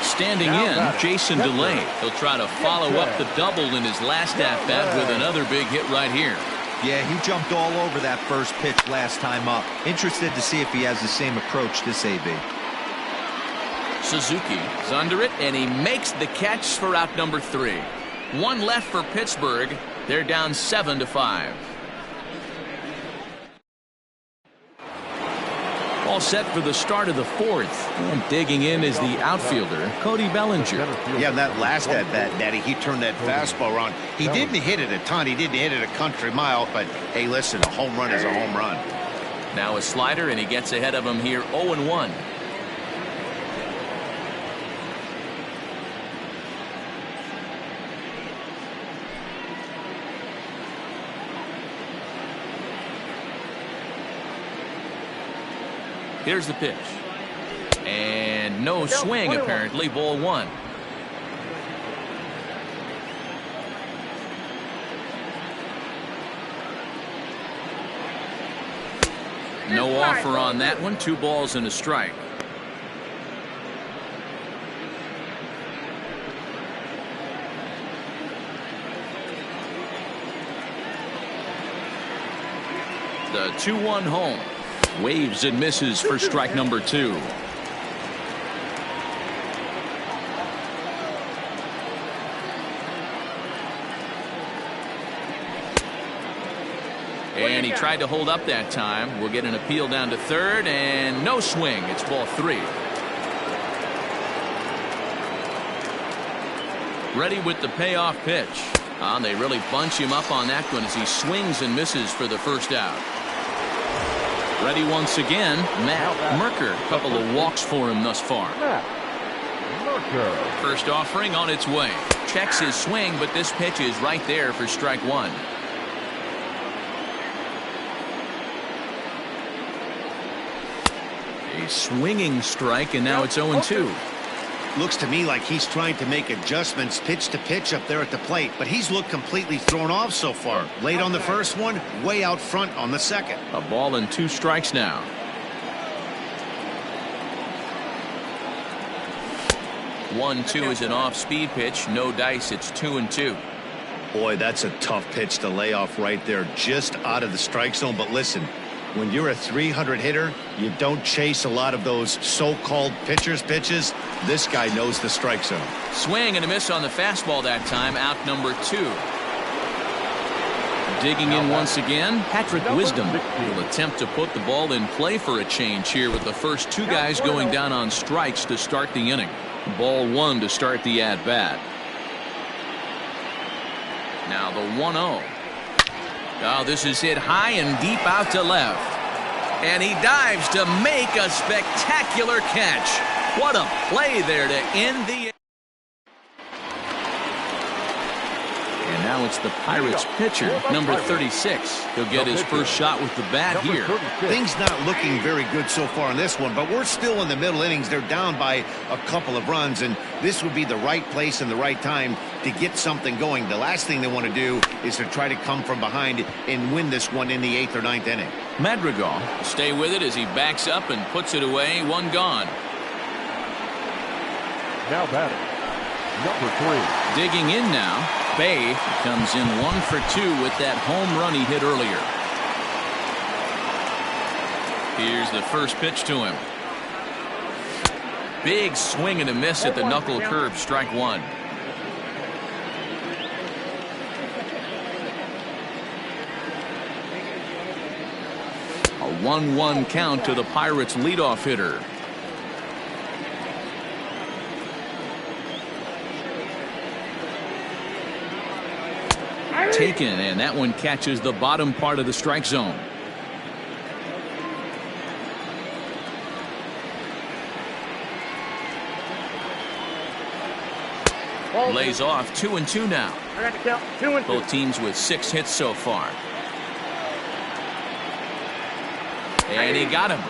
Standing in, Jason DeLay. He'll try to follow up the double in his last at-bat with another big hit right here. Yeah, he jumped all over that first pitch last time up. Interested to see if he has the same approach this AB. Suzuki is under it, and he makes the catch for out number 3. One left for Pittsburgh. They're down 7-5. All set for the start of the 4th. And digging in is the outfielder, Cody Bellinger. Yeah, that last at-bat, Daddy, he turned that fastball around. He didn't hit it a ton. He didn't hit it a country mile. But, hey, listen, a home run is a home run. Now a slider, and he gets ahead of him here 0-1. Here's the pitch. And no swing, apparently. Ball 1. No offer on that one. 2 balls and a strike. The 2-1 home. Waves and misses for strike number 2. And he tried to hold up that time. We'll get an appeal down to third, and no swing. It's ball 3. Ready with the payoff pitch. They really bunch him up on that one as he swings and misses for the first out. Ready once again, Matt Merker. A couple of walks for him thus far. First offering on its way. Checks his swing, but this pitch is right there for strike 1. A swinging strike, and now it's 0-2. Looks to me like he's trying to make adjustments pitch to pitch up there at the plate, but he's looked completely thrown off so far. Late on the first one, way out front on the second. A ball and 2 strikes now. 1-2 is an off-speed pitch. No dice. It's 2-2. Boy, that's a tough pitch to lay off right there, just out of the strike zone. But listen, when you're a 300 hitter, you don't chase a lot of those so-called pitchers' pitches. This guy knows the strike zone. Swing and a miss on the fastball that time. Out number 2. Digging in once again, Patrick Wisdom will attempt to put the ball in play for a change here with the first 2 guys going down on strikes to start the inning. Ball 1 to start the at-bat. Now the 1-0. Oh, this is hit high and deep out to left. And he dives to make a spectacular catch. What a play there to end the... And now it's the Pirates pitcher, number 36. He'll get his first shot with the bat here. Things not looking very good so far in this one, but we're still in the middle innings. They're down by a couple of runs, and this would be the right place and the right time to get something going. The last thing they want to do is to try to come from behind and win this one in the 8th or 9th inning. Madrigal will stay with it as he backs up and puts it away. 1 gone. Now batting, number 3. Digging in now. Bay comes in 1 for 2 with that home run he hit earlier. Here's the first pitch to him. Big swing and a miss at the knuckle curve. Strike 1. A 1-1 count to the Pirates leadoff hitter. Taken, and that one catches the bottom part of the strike zone. Lays off. 2-2 now. Both teams with 6 hits so far. And he got him.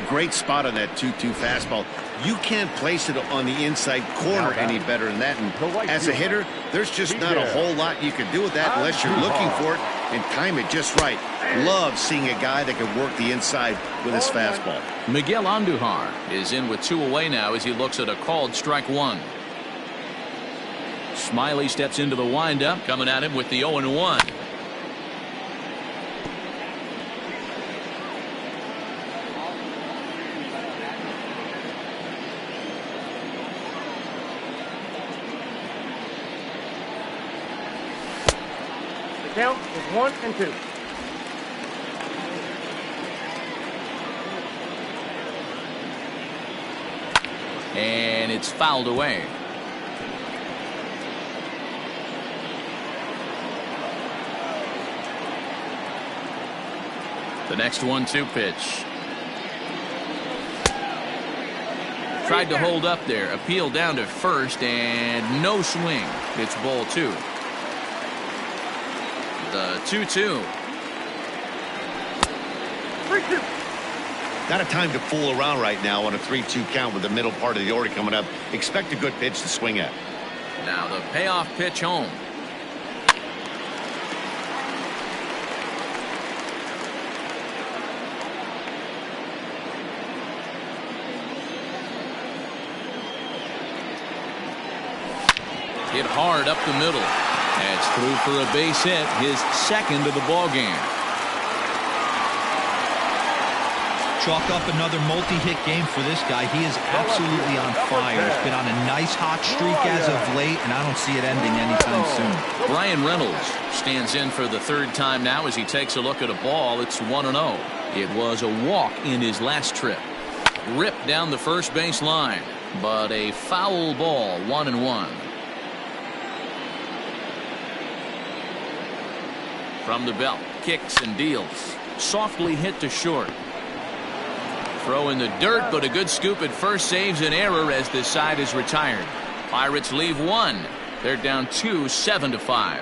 great spot on that 2-2 fastball. You can't place it on the inside corner any better than that. And as a hitter, there's just not a whole lot you can do with that unless you're looking for it and time it just right. Love seeing a guy that can work the inside with his fastball. Miguel Andujar is in with 2 away now as he looks at a called strike 1. Smiley steps into the windup, coming at him with the 0-1. The count is 1 and 2. And it's fouled away. The next 1-2 pitch. Tried to hold up there. Appeal down to first and no swing. It's ball 2. The 2-2. 3-2. Not a time to fool around right now on a 3-2 count with the middle part of the order coming up. Expect a good pitch to swing at. Now the payoff pitch home. Hit hard up the middle. That's through for a base hit, his second of the ball game. Chalk up another multi-hit game for this guy. He is absolutely on fire. He's been on a nice hot streak as of late, and I don't see it ending anytime soon. Brian Reynolds stands in for the 3rd time now as he takes a look at a ball. It's 1-0. It was a walk in his last trip. Ripped down the first base line, but a foul ball, 1-1. From the belt, kicks and deals. Softly hit to short. Throw in the dirt, but a good scoop at first saves an error as this side is retired. Pirates leave 1. They're down 2, 7-5.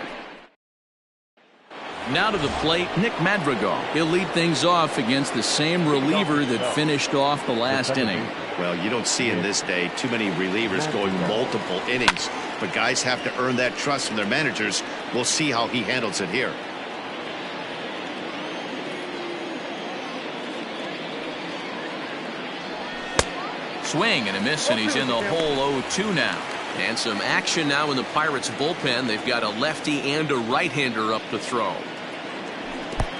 Now to the plate, Nick Madrigal. He'll lead things off against the same reliever that finished off the last inning. Well, you don't see in this day too many relievers going multiple innings, but guys have to earn that trust from their managers. We'll see how he handles it here. Swing and a miss, and he's in the hole 0-2 now. And some action now in the Pirates bullpen. They've got a lefty and a right-hander up to throw.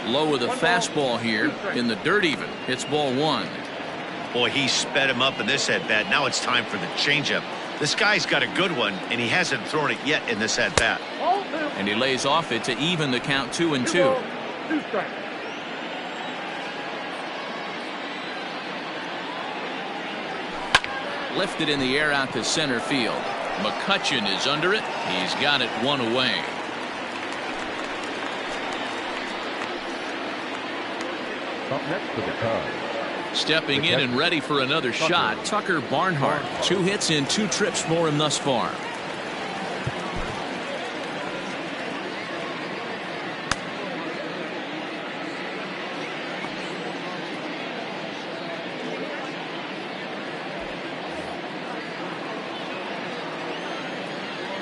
Low with a fastball here in the dirt even. It's ball 1. Boy, he sped him up in this at-bat. Now it's time for the changeup. This guy's got a good one, and he hasn't thrown it yet in this at-bat. And he lays off it to even the count 2-2. 2 strikes. Lifted in the air out to center field. McCutchen is under it. He's got it 1 away. Up next to the Cubs. Stepping in and ready for another shot, Tucker Barnhart. 2 hits in 2 trips for him thus far.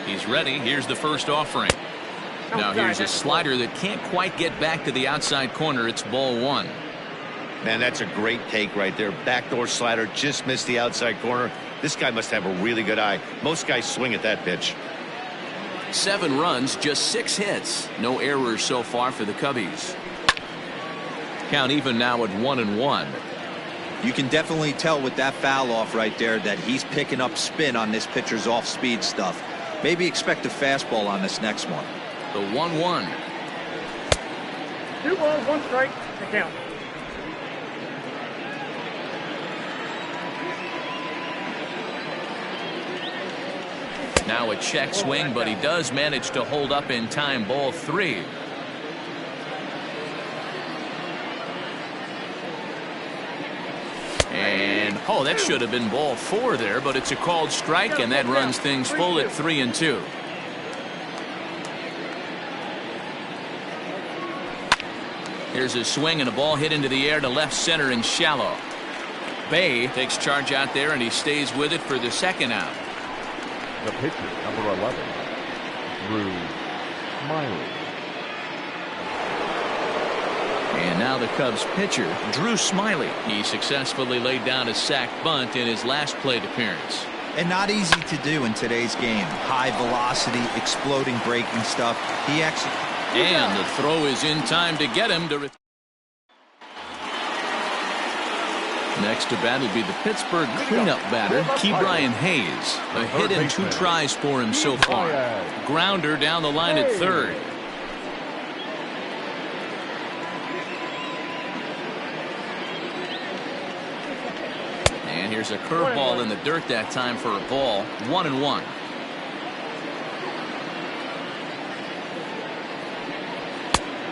He's ready. Here's the first offering. Now here's a slider that can't quite get back to the outside corner. It's ball 1. Man, that's a great take right there. Backdoor slider, just missed the outside corner. This guy must have a really good eye. Most guys swing at that pitch. 7 runs, just 6 hits. No errors so far for the Cubbies. Count even now at 1-1. You can definitely tell with that foul off right there that he's picking up spin on this pitcher's off-speed stuff. Maybe expect a fastball on this next one. The 1-1. 2 balls, 1 strike to count. Now a check swing, but he does manage to hold up in time. Ball 3. And oh, that should have been ball 4 there, but it's a called strike, and that runs things full at 3-2. Here's a swing and a ball hit into the air to left center and shallow. Bay takes charge out there, and he stays with it for the second out. The pitcher, number 11, Drew Smiley. And now the Cubs pitcher, Drew Smiley. He successfully laid down a sac bunt in his last plate appearance. And not easy to do in today's game. High velocity, exploding breaking stuff. He actually... And the throw is in time to get him to... Next to bat will be the Pittsburgh cleanup batter, Ke'Bryan Hayes. A hit and 2 tries for him so far. Grounder down the line at third. And here's a curveball in the dirt that time for a ball. 1-1.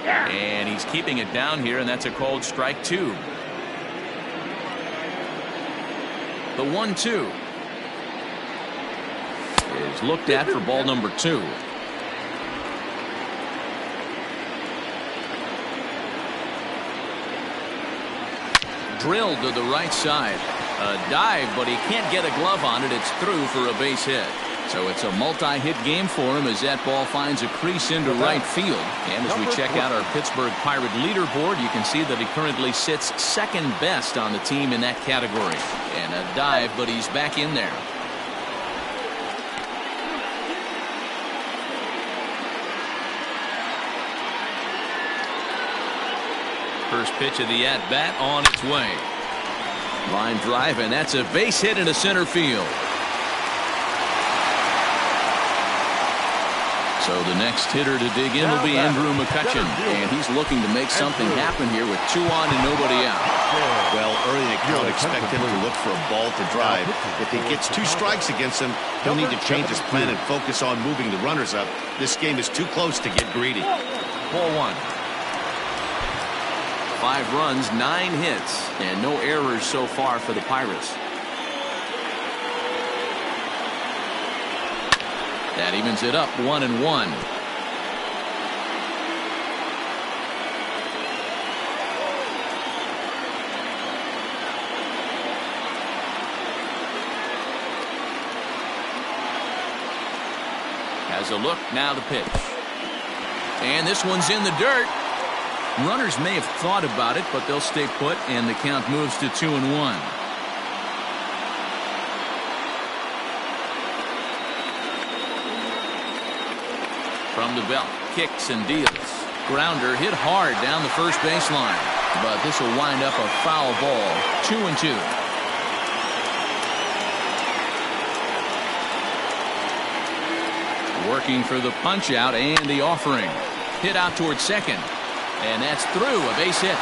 And he's keeping it down here, and that's a called strike 2. The 1-2 is looked at for ball number 2. Drilled to the right side. A dive, but he can't get a glove on it. It's through for a base hit. So it's a multi-hit game for him as that ball finds a crease into right field. And as we check out our Pittsburgh Pirate leaderboard, you can see that he currently sits second best on the team in that category. And a dive, but he's back in there. First pitch of the at-bat on its way. Line drive, and that's a base hit into center field. So the next hitter to dig in will be Andrew McCutchen, and he's looking to make something happen here with 2 on and nobody out. Well, early in the count, expect him to look for a ball to drive. If he gets 2 strikes against him, he'll need to change his plan and focus on moving the runners up. This game is too close to get greedy. 4-1. 5 runs, 9 hits, and no errors so far for the Pirates. That evens it up 1-1. Has a look, now the pitch. And this one's in the dirt. Runners may have thought about it, but they'll stay put, and the count moves to 2-1. From the belt, kicks and deals. Grounder hit hard down the first baseline, but this will wind up a foul ball. 2-2. Working for the punch out and the offering. Hit out towards second. And that's through, a base hit.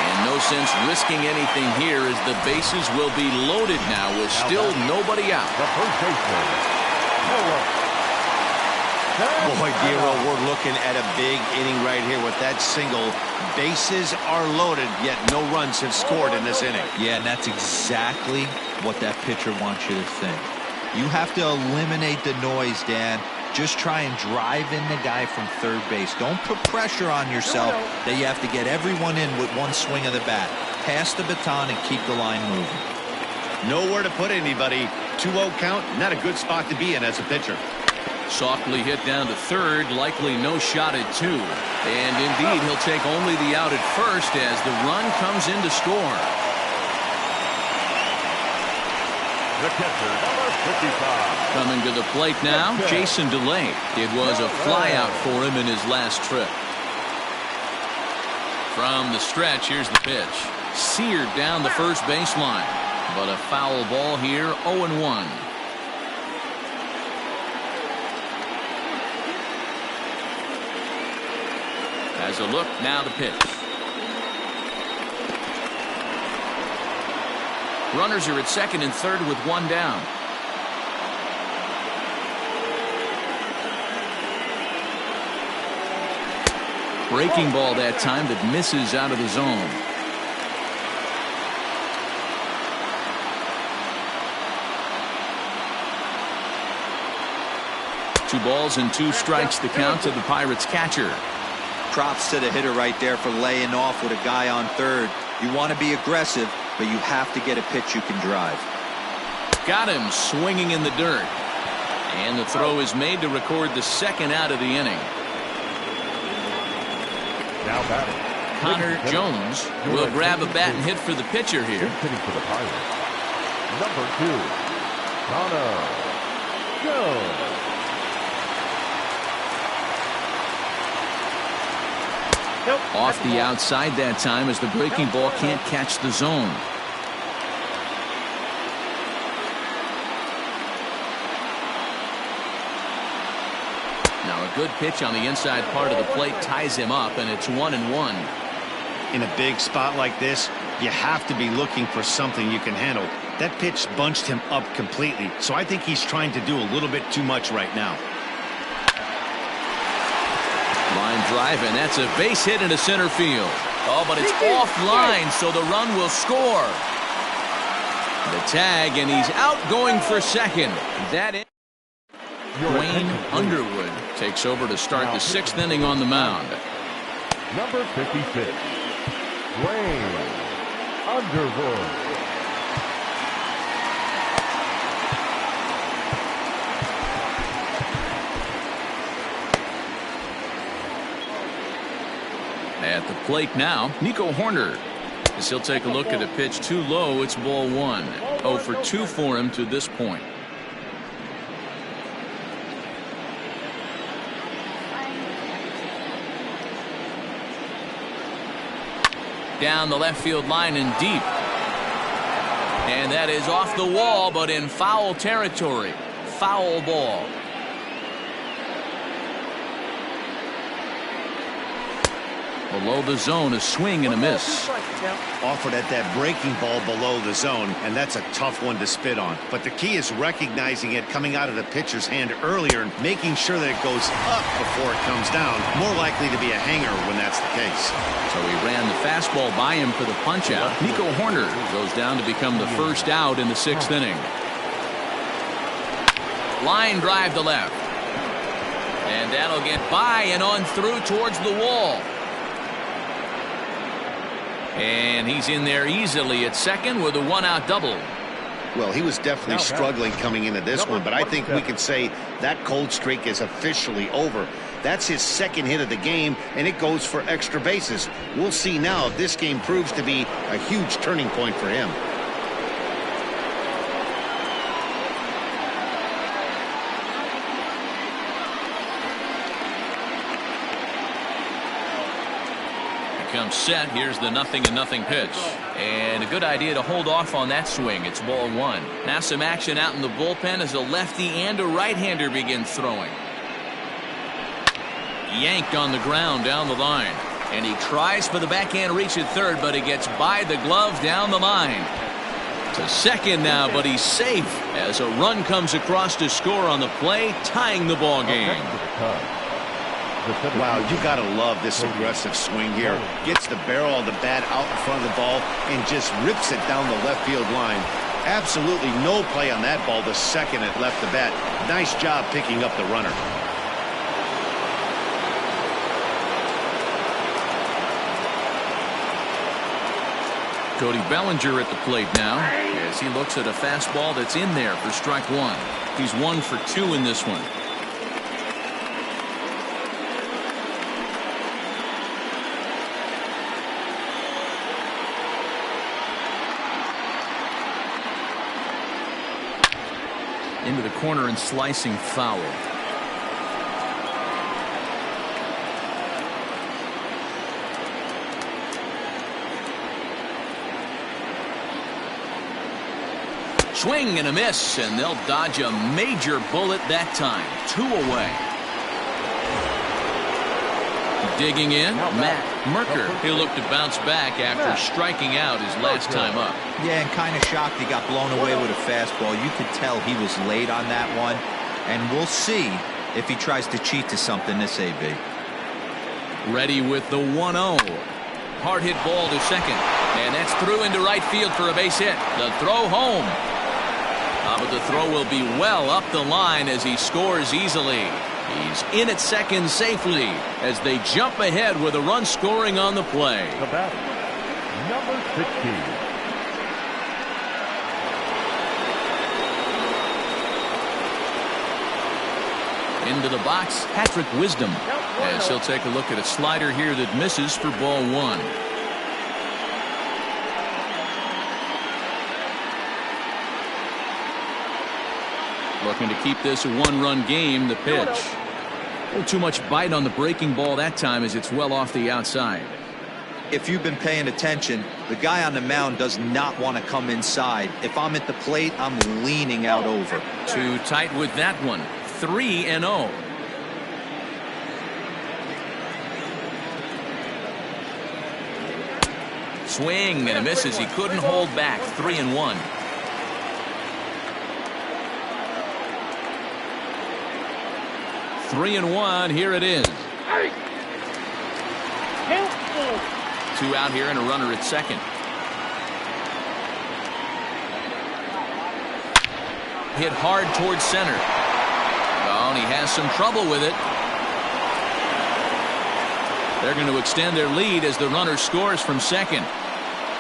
And no sense risking anything here as the bases will be loaded now with still nobody out. The first baseman, Boy, Giro, we're looking at a big inning right here with that single. Bases are loaded, yet no runs have scored in this inning. Yeah, and that's exactly what that pitcher wants you to think. You have to eliminate the noise, Dan. Just try and drive in the guy from third base. Don't put pressure on yourself that you have to get everyone in with one swing of the bat. Pass the baton and keep the line moving. Nowhere to put anybody. 2-0 count, not a good spot to be in as a pitcher. Softly hit down to third, likely no shot at 2. And indeed, he'll take only the out at first as the run comes in to score. the catcher, number 55. Coming to the plate now, Jason DeLay. It was a flyout for him in his last trip. From the stretch, here's the pitch. Seared down the first baseline. But a foul ball here, 0-1. Has a look, now the pitch. Runners are at second and third with one down. Breaking ball that time that misses out of the zone. Two balls and two strikes the count to the Pirates catcher. Props to the hitter right there for laying off with a guy on third. You want to be aggressive, but you have to get a pitch you can drive. Got him swinging in the dirt. And the throw is made to record the second out of the inning. Now batting. Connor Jones will grab a bat and hit for the pitcher here. Hitting for the Pirates. Number 2, Connor Jones. Off the outside that time as the breaking ball can't catch the zone. Now a good pitch on the inside part of the plate ties him up, and it's 1-1. In a big spot like this, you have to be looking for something you can handle. That pitch bunched him up completely, so I think he's trying to do a little bit too much right now. Line drive, and that's a base hit into center field. Oh, but it's offline, so the run will score. The tag, and he's out going for second. That is Wayne Underwood takes over to start the 6th inning on the mound. Number 56, Wayne Underwood. At the plate now, Nico Horner. As he'll take a look at a pitch too low, it's ball 1. 0 for 2 for him to this point. Down the left field line and deep. And that is off the wall, but in foul territory. Foul ball. Below the zone, a swing and a miss. Offered at that breaking ball below the zone, and that's a tough one to spit on. But the key is recognizing it coming out of the pitcher's hand earlier and making sure that it goes up before it comes down. More likely to be a hanger when that's the case. So he ran the fastball by him for the punch-out. Nico Horner goes down to become the first out in the 6th inning. Line drive to left. And that'll get by and on through towards the wall. And he's in there easily at second with a 1-out double. Well, he was definitely struggling coming into this one, but I think we can say that cold streak is officially over. That's his 2nd hit of the game, and it goes for extra bases. We'll see now if this game proves to be a huge turning point for him. Comes set. Here's the 0-0 pitch, and a good idea to hold off on that swing. It's ball 1. Now some action out in the bullpen as a lefty and a right-hander begin throwing. Yanked on the ground down the line, and he tries for the backhand reach at third, but it gets by the glove down the line to second now, but he's safe as a run comes across to score on the play, tying the ball game. Wow, you got to love this aggressive swing here. Gets the barrel of the bat out in front of the ball and just rips it down the left field line. Absolutely no play on that ball the second it left the bat. Nice job picking up the runner. Cody Bellinger at the plate now as he looks at a fastball that's in there for strike 1. He's 1 for 2 in this one. Into the corner and slicing foul. Swing and a miss, and they'll dodge a major bullet that time. 2 away. Digging in, Matt Merker. He'll look to bounce back after striking out his last time up. Yeah, and kind of shocked he got blown away with a fastball. You could tell he was late on that one, and we'll see if he tries to cheat to something this AB. Ready with the 1-0. Hard hit ball to second, and that's through into right field for a base hit. The throw home. But the throw will be well up the line as he scores easily. He's in at second safely as they jump ahead with a run scoring on the play. The batter, Number 16. Into the box, Patrick Wisdom, as he'll take a look at a slider here that misses for ball one. Looking to keep this a one-run game. The pitch. A little too much bite on the breaking ball that time as it's well off the outside. If you've been paying attention, the guy on the mound does not want to come inside. If I'm at the plate, I'm leaning out over. Too tight with that one. 3-0. Swing and a miss as he couldn't hold back. 3-1. Three and one. Here it is. 2 out here and a runner at second. Hit hard towards center. Oh, and he has some trouble with it. They're going to extend their lead as the runner scores from second.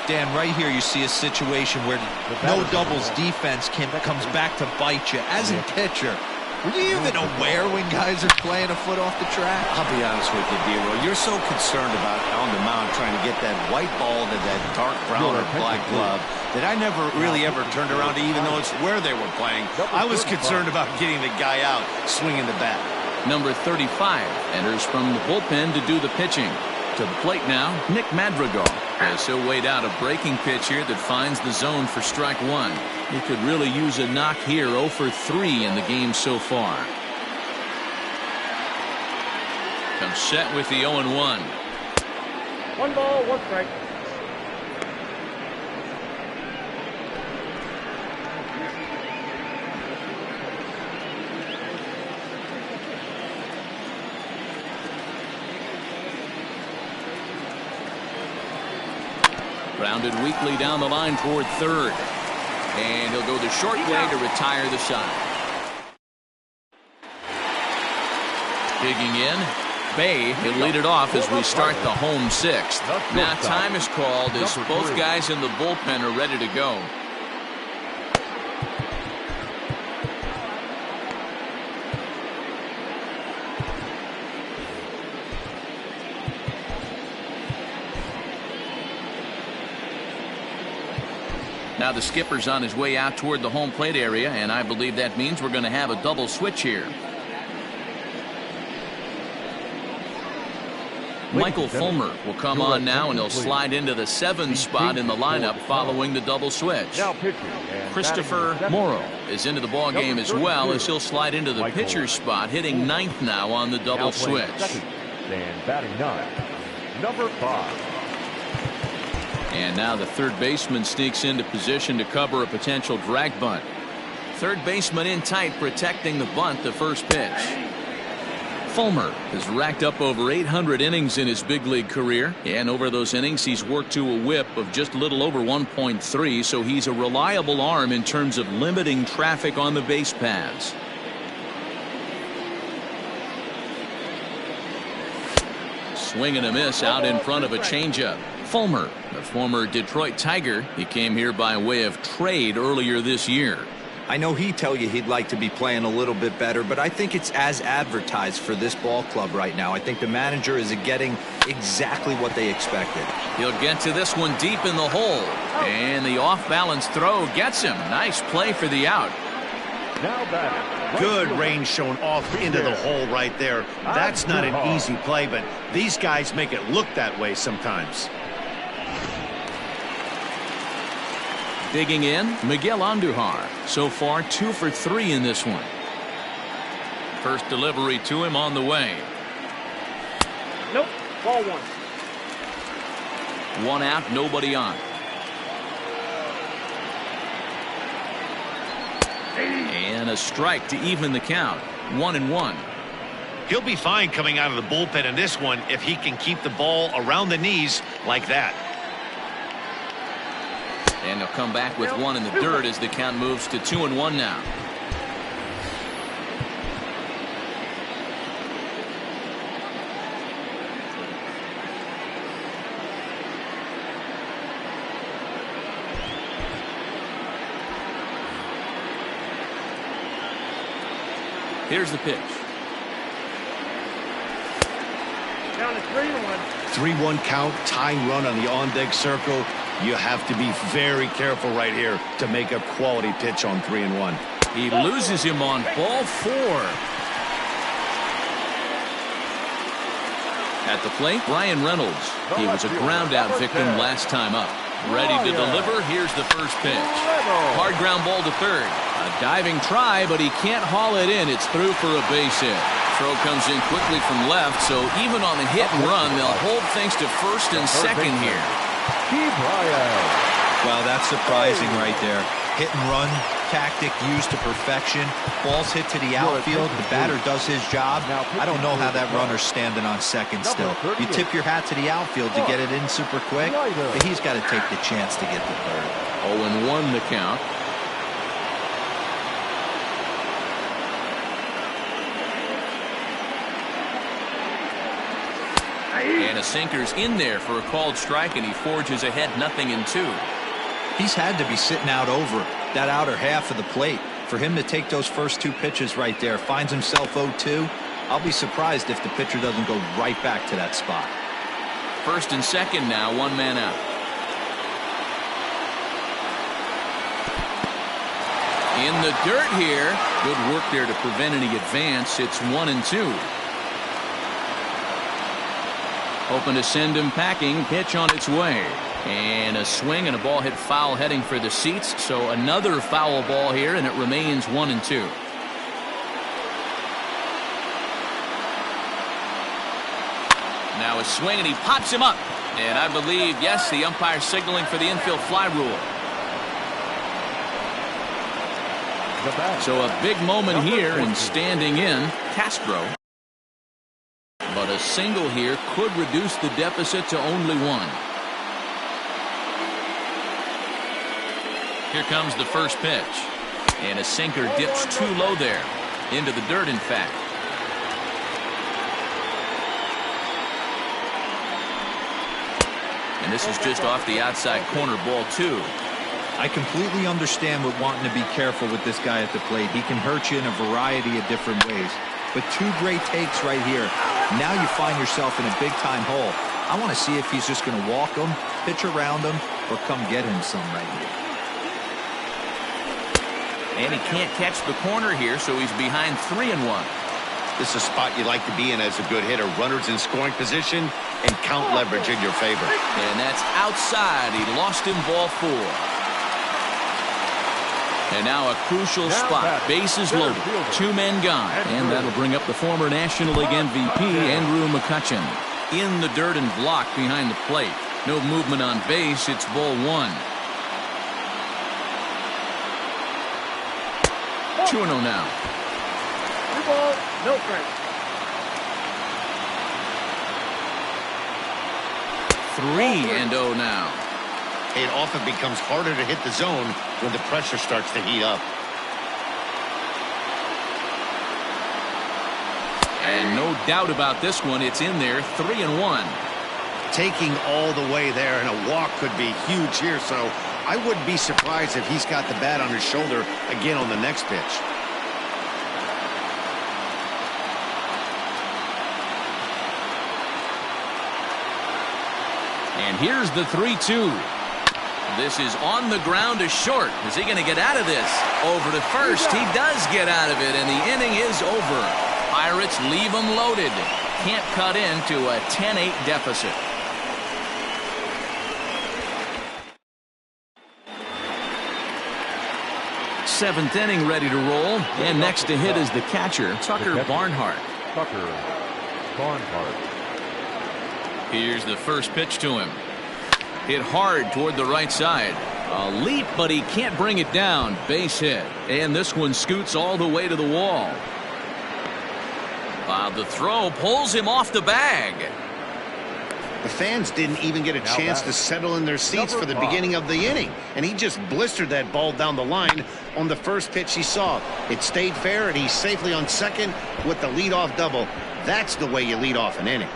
Dan, right here you see a situation where no doubles defense comes back to bite you. As a pitcher, were you even aware when guys are playing a foot off the track? I'll be honest with you, D-Roy. You're so concerned about on the mound trying to get that white ball to that dark brown or black glove that I never really ever turned around to even notice where they were playing. I was concerned about getting the guy out, swinging the bat. Number 35 enters from the bullpen to do the pitching. To the plate now, Nick Madrigal, as he'll wait out a breaking pitch here that finds the zone for strike one. He could really use a knock here. 0 for 3 in the game so far. Comes set with the 0-1. 1 ball, 1 strike. Grounded weakly down the line toward third. And he'll go the short way to retire the side. Digging in. Bay, he'll lead it off as we start the home sixth. Now time is called as both guys in the bullpen are ready to go. Now the skipper's on his way out toward the home plate area, and I believe that means we're going to have a double switch here. Michael Fulmer will come on now, and he'll slide into the 7 spot in the lineup following the double switch. Christopher Morrow is into the ball game as well, as he'll slide into the pitcher's spot, hitting 9th now on the double switch. And batting 9, number 5. And now the third baseman sneaks into position to cover a potential drag bunt. Third baseman in tight, protecting the bunt, the first pitch. Fulmer has racked up over 800 innings in his big league career, and over those innings he's worked to a whip of just a little over 1.3, so he's a reliable arm in terms of limiting traffic on the base paths. Swing and a miss out in front of a changeup. Fulmer, the former Detroit Tiger, he came here by way of trade earlier this year. I know he'd tell you he'd like to be playing a little bit better, but I think it's as advertised for this ball club right now. I think the manager is getting exactly what they expected. He'll get to this one deep in the hole, and the off-balance throw gets him. Nice play for the out. Now batting. Good range shown off into the hole right there. That's not an easy play, but these guys make it look that way sometimes. Digging in, Miguel Andujar. So far 2 for 3 in this one. First delivery to him on the way. Nope, ball 1. 1 out, nobody on. And a strike to even the count. 1-1. He'll be fine coming out of the bullpen in this one if he can keep the ball around the knees like that. And he'll come back with 1 in the dirt as the count moves to 2-1 now. Here's the pitch. Down to 3-1. 3-1 count, tying run on the on-deck circle. You have to be very careful right here to make a quality pitch on 3-1. He loses him on ball 4. At the plate, Ryan Reynolds. He was a ground-out victim last time up. Ready to deliver. Here's the first pitch. Hard ground ball to third. A diving try, but he can't haul it in. It's through for a base hit. Throw comes in quickly from left, so even on the hit and run, they'll hold things to first and second here. Well, that's surprising right there. Hit and run tactic used to perfection. Ball's hit to the outfield. The batter does his job. I don't know how that runner's standing on second still. You tip your hat to the outfield to get it in super quick, but he's got to take the chance to get to third. 0-1 the count. And a sinker's in there for a called strike, and he forges ahead 0-2. He's had to be sitting out over that outer half of the plate. For him to take those first 2 pitches right there, finds himself 0-2. I'll be surprised if the pitcher doesn't go right back to that spot. First and second now, 1 man out. In the dirt here. Good work there to prevent any advance. It's 1-2. Hoping to send him packing. Pitch on its way. And a swing and a ball hit foul heading for the seats. So another foul ball here, and it remains 1-2. Now a swing, and he pops him up. And I believe, yes, the umpire signaling for the infield fly rule. So a big moment here, and standing in, Castro. But a single here could reduce the deficit to only 1. Here comes the first pitch. And a sinker dips too low there. Into the dirt, in fact. And this is just off the outside corner, ball 2. I completely understand with wanting to be careful with this guy at the plate. He can hurt you in a variety of different ways. But 2 great takes right here. Now you find yourself in a big-time hole. I want to see if he's just going to walk him, pitch around him, or come get him some right here. And he can't catch the corner here, so he's behind 3-1. This is a spot you like to be in as a good hitter. Runners in scoring position and count leverage in your favor. And that's outside. He lost him, ball 4. And now a crucial spot. Bases loaded. 2 men gone. And that'll bring up the former National League MVP, Andrew McCutchen. In the dirt and blocked behind the plate. No movement on base. It's ball 1. 2-0 now. 2 balls, no strikes. 3-0 now. It often becomes harder to hit the zone when the pressure starts to heat up. And no doubt about this one. It's in there. 3-1. Taking all the way there, and a walk could be huge here, so I wouldn't be surprised if he's got the bat on his shoulder again on the next pitch. And here's the 3-2. This is on the ground to short. Is he going to get out of this? Over to first. He does get out of it, and the inning is over. Pirates leave them loaded. Can't cut into a 10-8 deficit. Seventh inning ready to roll. And next to hit is the catcher, Tucker Barnhart. Here's the first pitch to him. Hit hard toward the right side. A leap, but he can't bring it down. Base hit. And this one scoots all the way to the wall. The throw pulls him off the bag. The fans didn't even get a chance to settle in their seats for the beginning of the inning, and he just blistered that ball down the line on the first pitch he saw. It stayed fair, and he's safely on second with the leadoff double. That's the way you lead off an inning.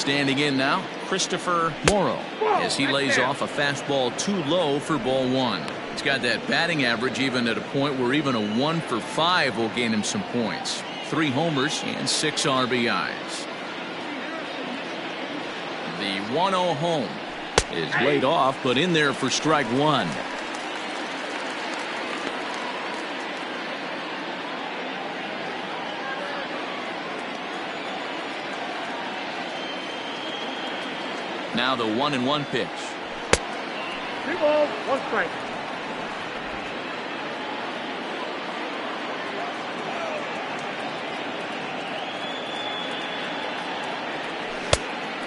Standing in now, Christopher Morrow, as he lays off a fastball too low for ball one. He's got that batting average even at a point where even a 1 for 5 will gain him some points. 3 homers and 6 RBIs. The 1-0 home is laid off, but in there for strike one. Now the 1-1 pitch. 3 balls, 1 strike.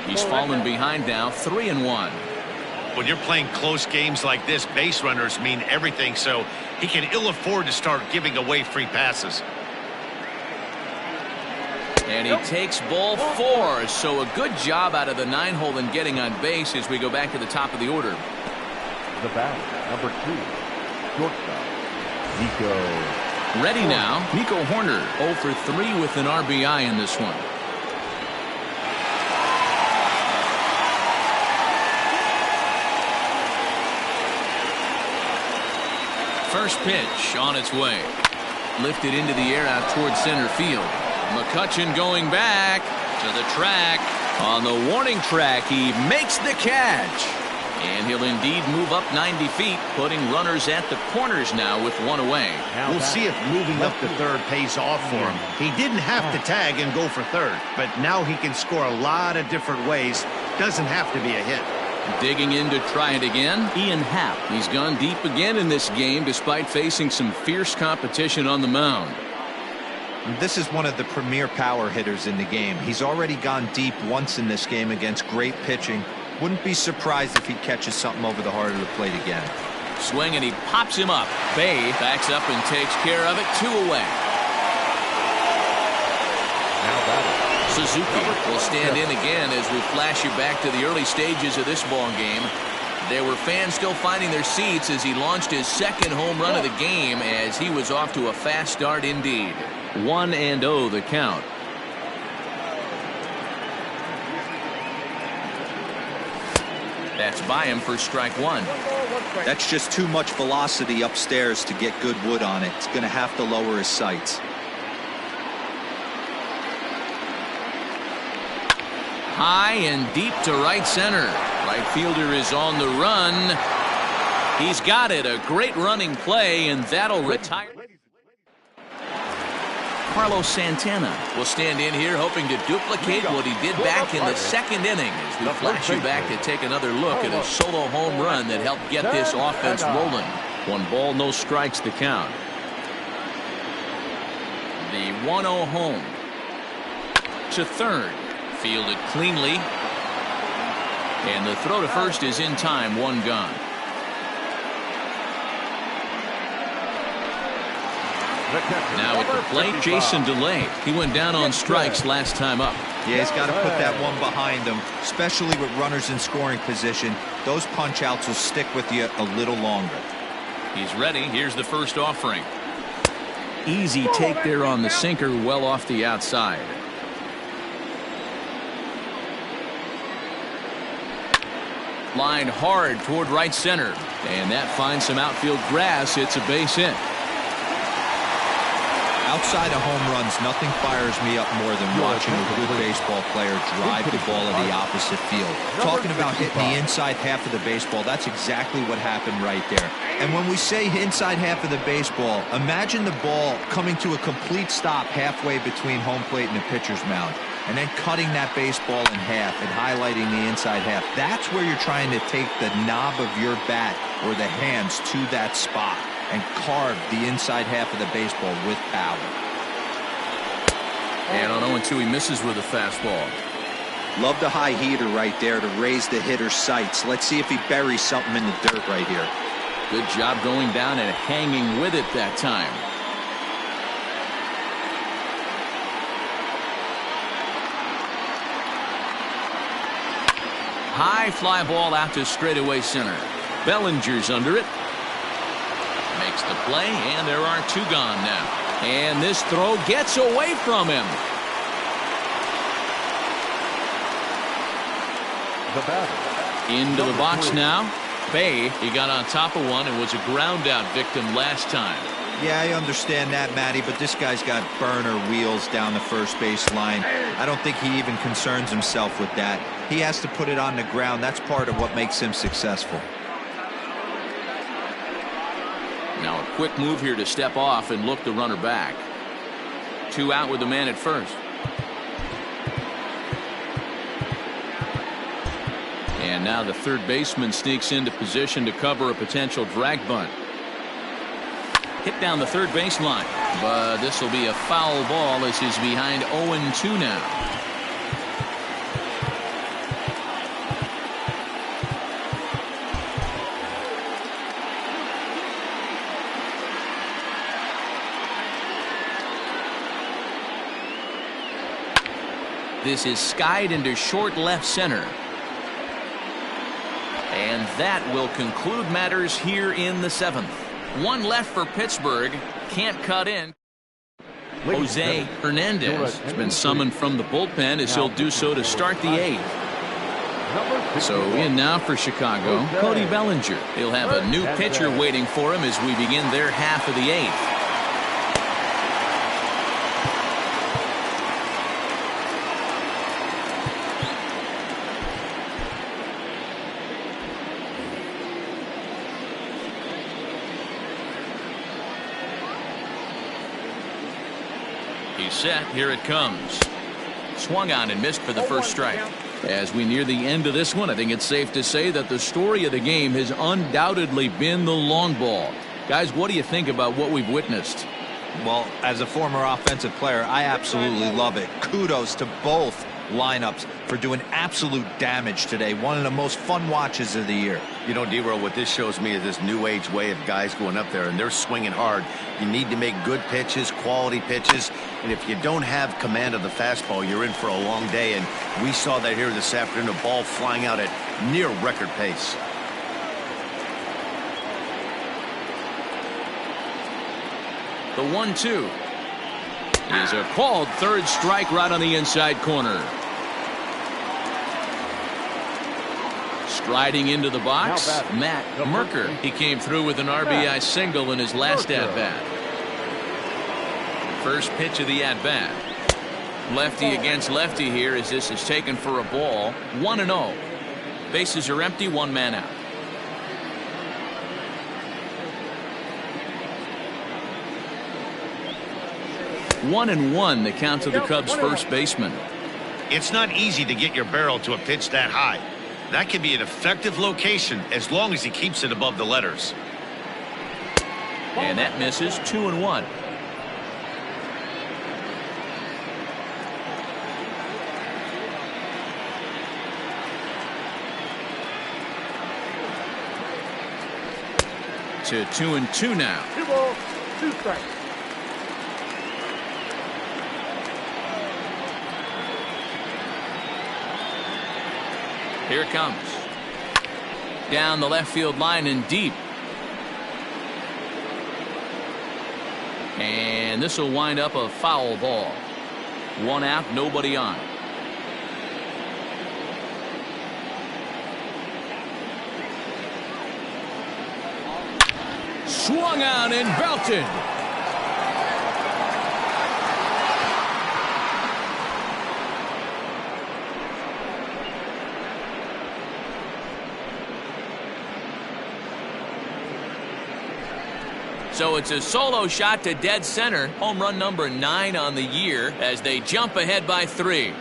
He's fallen behind now, 3-1. When you're playing close games like this, base runners mean everything, so he can ill afford to start giving away free passes. And he takes ball 4, so a good job out of the 9-hole in getting on base as we go back to the top of the order. The batter, number 2, shortstop, Nico. Ready now, Nico Horner, 0 for 3 with an RBI in this one. First pitch on its way. Lifted into the air out towards center field. McCutchen going back to the track. On the warning track, he makes the catch. And he'll indeed move up 90 feet, putting runners at the corners now with 1 away. We'll see if moving up to third pays off for him. He didn't have to tag and go for third, but now he can score a lot of different ways. Doesn't have to be a hit. Digging in to try it again, Ian Happ. He's gone deep again in this game despite facing some fierce competition on the mound. This is one of the premier power hitters in the game. He's already gone deep once in this game against great pitching. Wouldn't be surprised if he catches something over the heart of the plate again. Swing, and he pops him up. Bay backs up and takes care of it. 2 away. Now batting. Suzuki will stand in again as we flash you back to the early stages of this ball game. There were fans still finding their seats as he launched his 2nd home run of the game as he was off to a fast start indeed. 1-0 the count. That's by him for strike 1. That's just too much velocity upstairs to get good wood on it. It's going to have to lower his sights. High and deep to right center. Right fielder is on the run. He's got it. A great running play, and that'll retire. Carlos Santana will stand in here hoping to duplicate what he did back in the 2nd inning as we flash you back to take another look at a solo home run that helped get this offense rolling. 1 ball, no strikes the count. The 1-0 home. To third. Fielded cleanly. And the throw to first is in time. 1 gone. Now at the plate, Jason DeLay. He went down on strikes last time up. Yeah, he's got to put that one behind him, especially with runners in scoring position. Those punch outs will stick with you a little longer. He's ready. Here's the first offering. Easy take there on the sinker, well off the outside. Line hard toward right center. And that finds some outfield grass. It's a base hit. Outside of home runs, nothing fires me up more than watching a good baseball player drive the ball to the opposite field. Talking about hitting the inside half of the baseball, that's exactly what happened right there. And when we say inside half of the baseball, imagine the ball coming to a complete stop halfway between home plate and the pitcher's mound, and then cutting that baseball in half and highlighting the inside half. That's where you're trying to take the knob of your bat or the hands to that spot and carve the inside half of the baseball with power. And on 0-2, he misses with a fastball. Love the high heater right there to raise the hitter's sights. Let's see if he buries something in the dirt right here. Good job going down and hanging with it that time. High fly ball out to straightaway center. Bellinger's under it. Makes the play, and there are 2 gone now. And this throw gets away from him. the batter. Into the box now. Bay, he got on top of one and was a ground out victim last time. Yeah, I understand that, Matty, but this guy's got burner wheels down the first base line. I don't think he even concerns himself with that. He has to put it on the ground. That's part of what makes him successful. Now a quick move here to step off and look the runner back. 2 out with the man at first. And now the third baseman sneaks into position to cover a potential drag bunt. Hit down the third baseline, but this will be a foul ball as he's behind 0-2 now. This is skied into short left center. And that will conclude matters here in the 7th. 1 left for Pittsburgh. Can't cut in. Jose Hernandez has been summoned from the bullpen as he'll do so to start the 8th. So in now for Chicago, Cody Bellinger. He'll have a new pitcher waiting for him as we begin their half of the 8th. He's set. Here it comes. Swung on and missed for the first strike. As we near the end of this one, I think it's safe to say that the story of the game has undoubtedly been the long ball. Guys, what do you think about what we've witnessed? Well, as a former offensive player, I absolutely love it. Kudos to both lineups for doing absolute damage today. One of the most fun watches of the year. You know, D-Roll, what this shows me is this new age way of guys going up there, and they're swinging hard. You need to make good pitches, quality pitches, and if you don't have command of the fastball, you're in for a long day, and we saw that here this afternoon, a ball flying out at near record pace. The 1-2 is a called third strike right on the inside corner. Striding into the box, Matt Merker. He came through with an RBI single in his last at-bat. First pitch of the at-bat. Lefty against lefty here as this is taken for a ball. 1-0. Bases are empty, 1 man out. One and one, the count to the Cubs first baseman. It's not easy to get your barrel to a pitch that high. That can be an effective location as long as he keeps it above the letters. And that misses. 2-1. To 2-2 now. 2 balls, 2 strikes. Here it comes. Down the left field line and deep. And this will wind up a foul ball. 1 out, nobody on. Swung out and belted. So it's a solo shot to dead center. Home run number 9 on the year as they jump ahead by 3.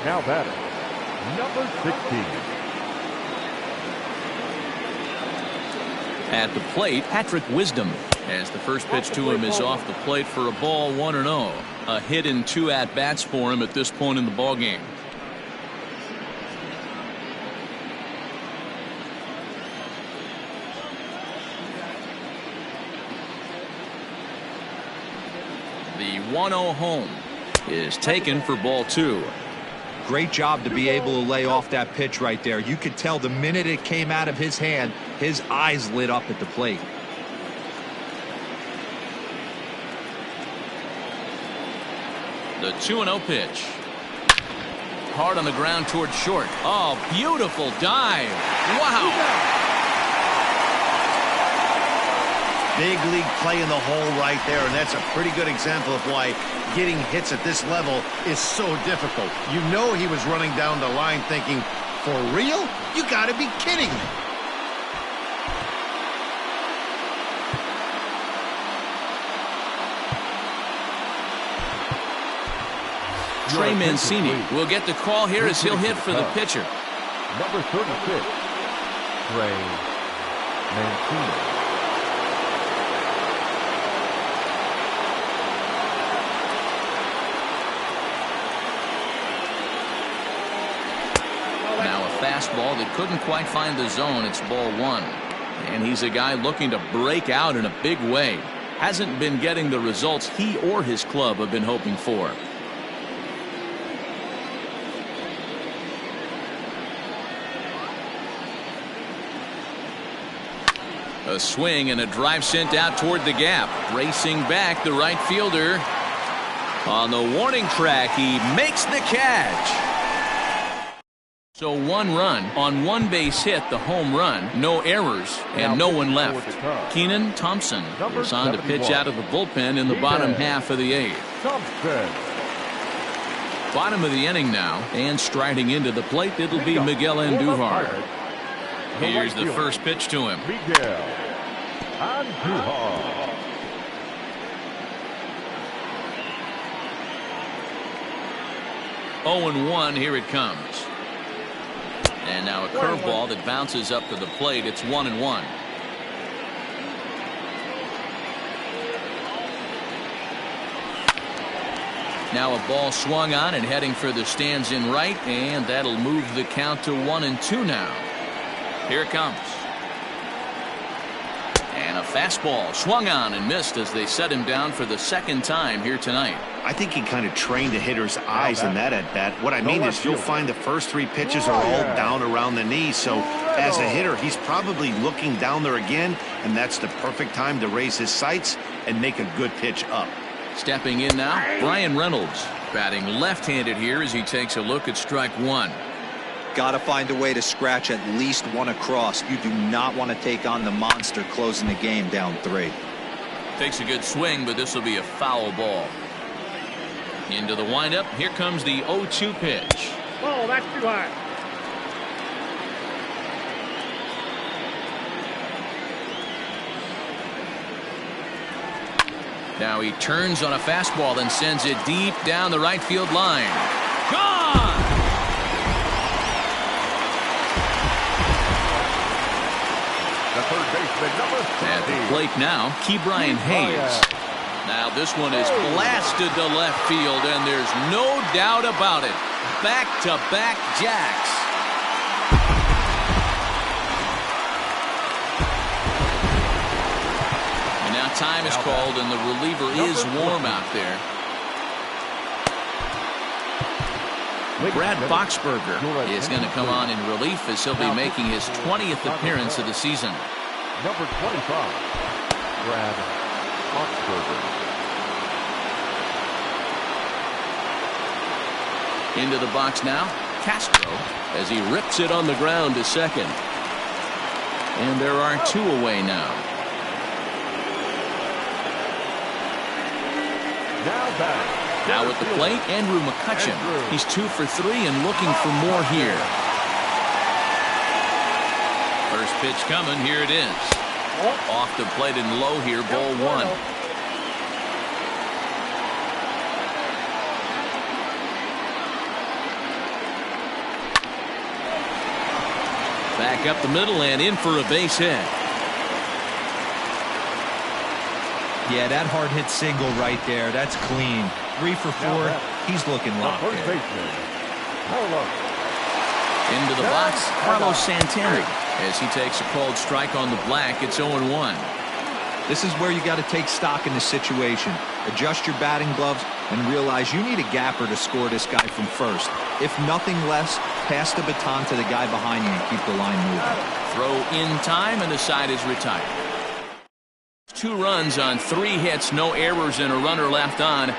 Now batting, number 16. At the plate, Patrick Wisdom, as the first pitch to him is off the plate for a ball, 1-0. A hit in 2 at-bats for him at this point in the ballgame. The 1-0 home is taken for ball 2. Great job to be able to lay off that pitch right there. You could tell the minute it came out of his hand, his eyes lit up at the plate. The 2-0 pitch. Hard on the ground towards short. Oh, beautiful dive. Wow. Big league play in the hole right there, and that's a pretty good example of why getting hits at this level is so difficult. You know he was running down the line thinking, for real? You gotta be kidding me. Trey Mancini will get the call here as he'll hit for the pitcher. Number 36, Trey Mancini. Now a fastball that couldn't quite find the zone. It's ball 1. And he's a guy looking to break out in a big way. Hasn't been getting the results he or his club have been hoping for. A swing and a drive sent out toward the gap. Racing back, the right fielder. On the warning track, he makes the catch. So 1 run on 1 base hit, the home run, no errors, and no one left. Keenan Thompson is on to pitch out of the bullpen in the bottom half of the 8th. Bottom of the inning now, and striding into the plate, it'll be Miguel Andujar. Here's the first pitch to him. Miguel Andujar. 0-1, here it comes. And now a curveball that bounces up to the plate. It's 1-1. Now a ball swung on and heading for the stands in right, and that'll move the count to 1-2 now. Here it comes. And a fastball swung on and missed as they set him down for the 2nd time here tonight. I think he kind of trained the hitter's eyes in that at bat. What I mean is you'll find the first 3 pitches are all down around the knee. So as a hitter, he's probably looking down there again, and that's the perfect time to raise his sights and make a good pitch up. Stepping in now, Brian Reynolds, batting left-handed here as he takes a look at strike 1. Got to find a way to scratch at least 1 across. You do not want to take on the monster closing the game down 3. Takes a good swing, but this will be a foul ball. Into the windup. Here comes the 0-2 pitch. Oh, that's too high. Now he turns on a fastball and sends it deep down the right field line. Gone! The third baseman, number 30. At the plate now, Ke'Bryan Hayes. Now this one is blasted to left field, and there's no doubt about it. Back-to-back jacks. And now time is called, and the reliever is warm out there. Brad Boxberger is going to come on in relief as he'll be making his 20th appearance of the season. Number 25, Brad Boxberger. Into the box now, Castro, as he rips it on the ground to second. And there are 2 away now. Now at the plate, Andrew McCutchen. He's 2 for 3 and looking for more here. First pitch coming, here it is. Off the plate and low here, ball 1. Back up the middle and in for a base hit. Yeah, that hard hit single right there. That's clean. 3 for 4. He's looking locked in. Into the box, Carlos Santana. As he takes a called strike on the black, it's 0-1. This is where you got to take stock in the situation. Adjust your batting gloves and realize you need a gapper to score this guy from first. If nothing less, pass the baton to the guy behind you and keep the line moving. Throw in time and the side is retired. 2 runs on 3 hits, no errors and a runner left on.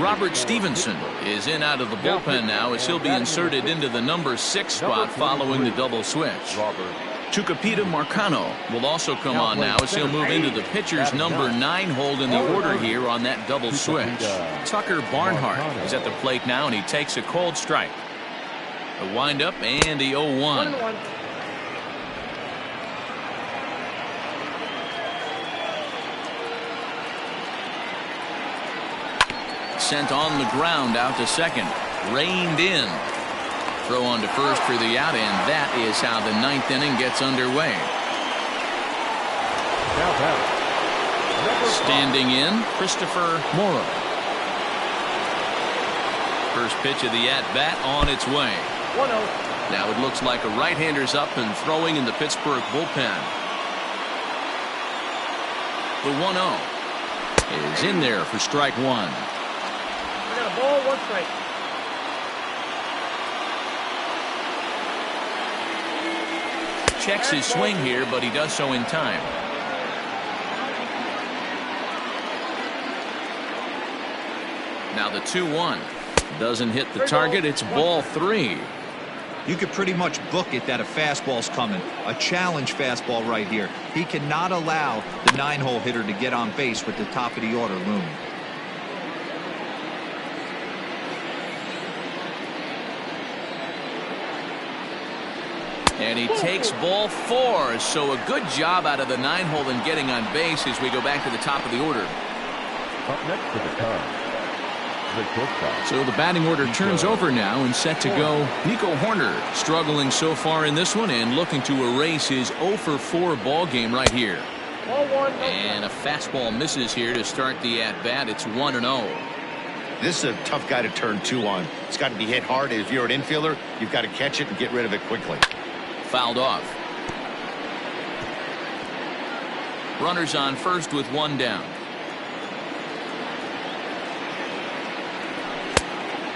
Robert Stevenson is in out of the bullpen now as he'll be inserted into the number 6 spot following the double switch. Tucupita Marcano will also come on now as he'll move into the pitcher's number 9 hold in the order here on that double switch. Tucker Barnhart is at the plate now and he takes a cold strike. A windup and the 0-1. Sent on the ground out to second. Reined in. Throw on to first for the out, and that is how the 9th inning gets underway. Standing in, Christopher Morrow. First pitch of the at-bat on its way. Now it looks like a right-hander's up and throwing in the Pittsburgh bullpen. The 1-0 is in there for strike 1. I got a ball, 1 strike. Checks his swing here, but he does so in time. Now the 2-1 doesn't hit the target. It's ball 3. You could pretty much book it that a fastball's coming. A challenge fastball right here. He cannot allow the 9-hole hitter to get on base with the top of the order looming. And he takes ball 4, so a good job out of the 9-hole in getting on base as we go back to the top of the order. Up next to the Cubs. So the batting order turns over now and set to go. Nico Horner struggling so far in this one and looking to erase his 0 for 4 ball game right here. And a fastball misses here to start the at-bat. It's 1-0. This is a tough guy to turn 2 on. It's got to be hit hard. If you're an infielder, you've got to catch it and get rid of it quickly. Fouled off. Runners on first with 1 down.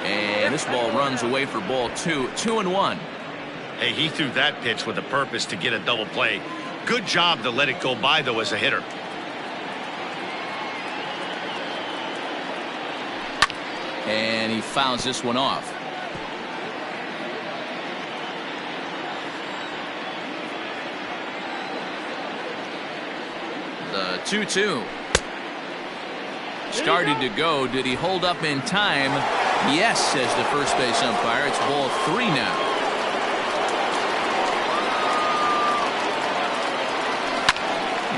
And this ball runs away for ball 2. 2-1. Hey, he threw that pitch with a purpose to get a double play. Good job to let it go by, though, as a hitter. And he fouls this one off. The 2-2. Started to go. Did he hold up in time? Yes, says the first base umpire. It's ball 3 now.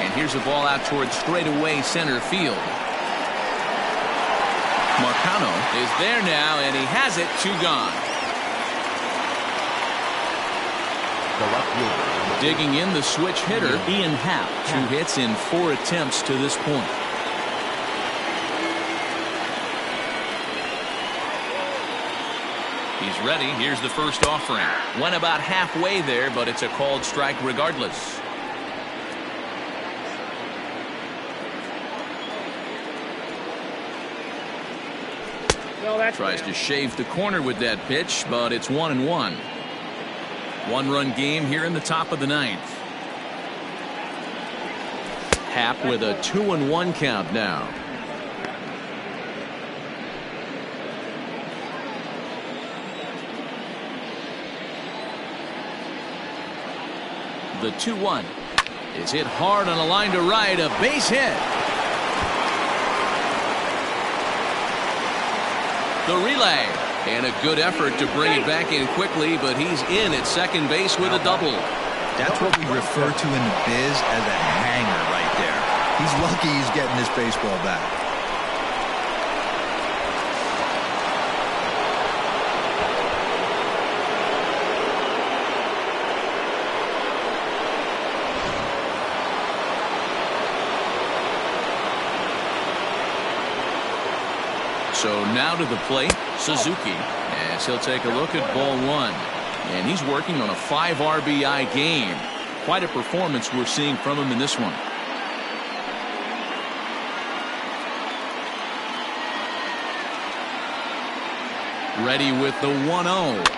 And here's a ball out towards straightaway center field. Marcano is there now, and he has it. 2 gone. Digging in the switch hitter, Ian Happ. 2 hits in 4 attempts to this point. He's ready. Here's the first offering. Went about halfway there, but it's a called strike regardless. Tries to shave the corner with that pitch, but it's 1-1. 1-run game here in the top of the 9th. Happ with a 2-1 count now. The 2-1 is hit hard on a line to right. A base hit. The relay, and a good effort to bring it back in quickly, but he's in at second base with a double. That's what we refer to in the biz as a hanger right there. He's lucky he's getting this baseball back. So now to the plate, Suzuki, as he'll take a look at ball one. And he's working on a 5 RBI game. Quite a performance we're seeing from him in this one. Ready with the 1-0.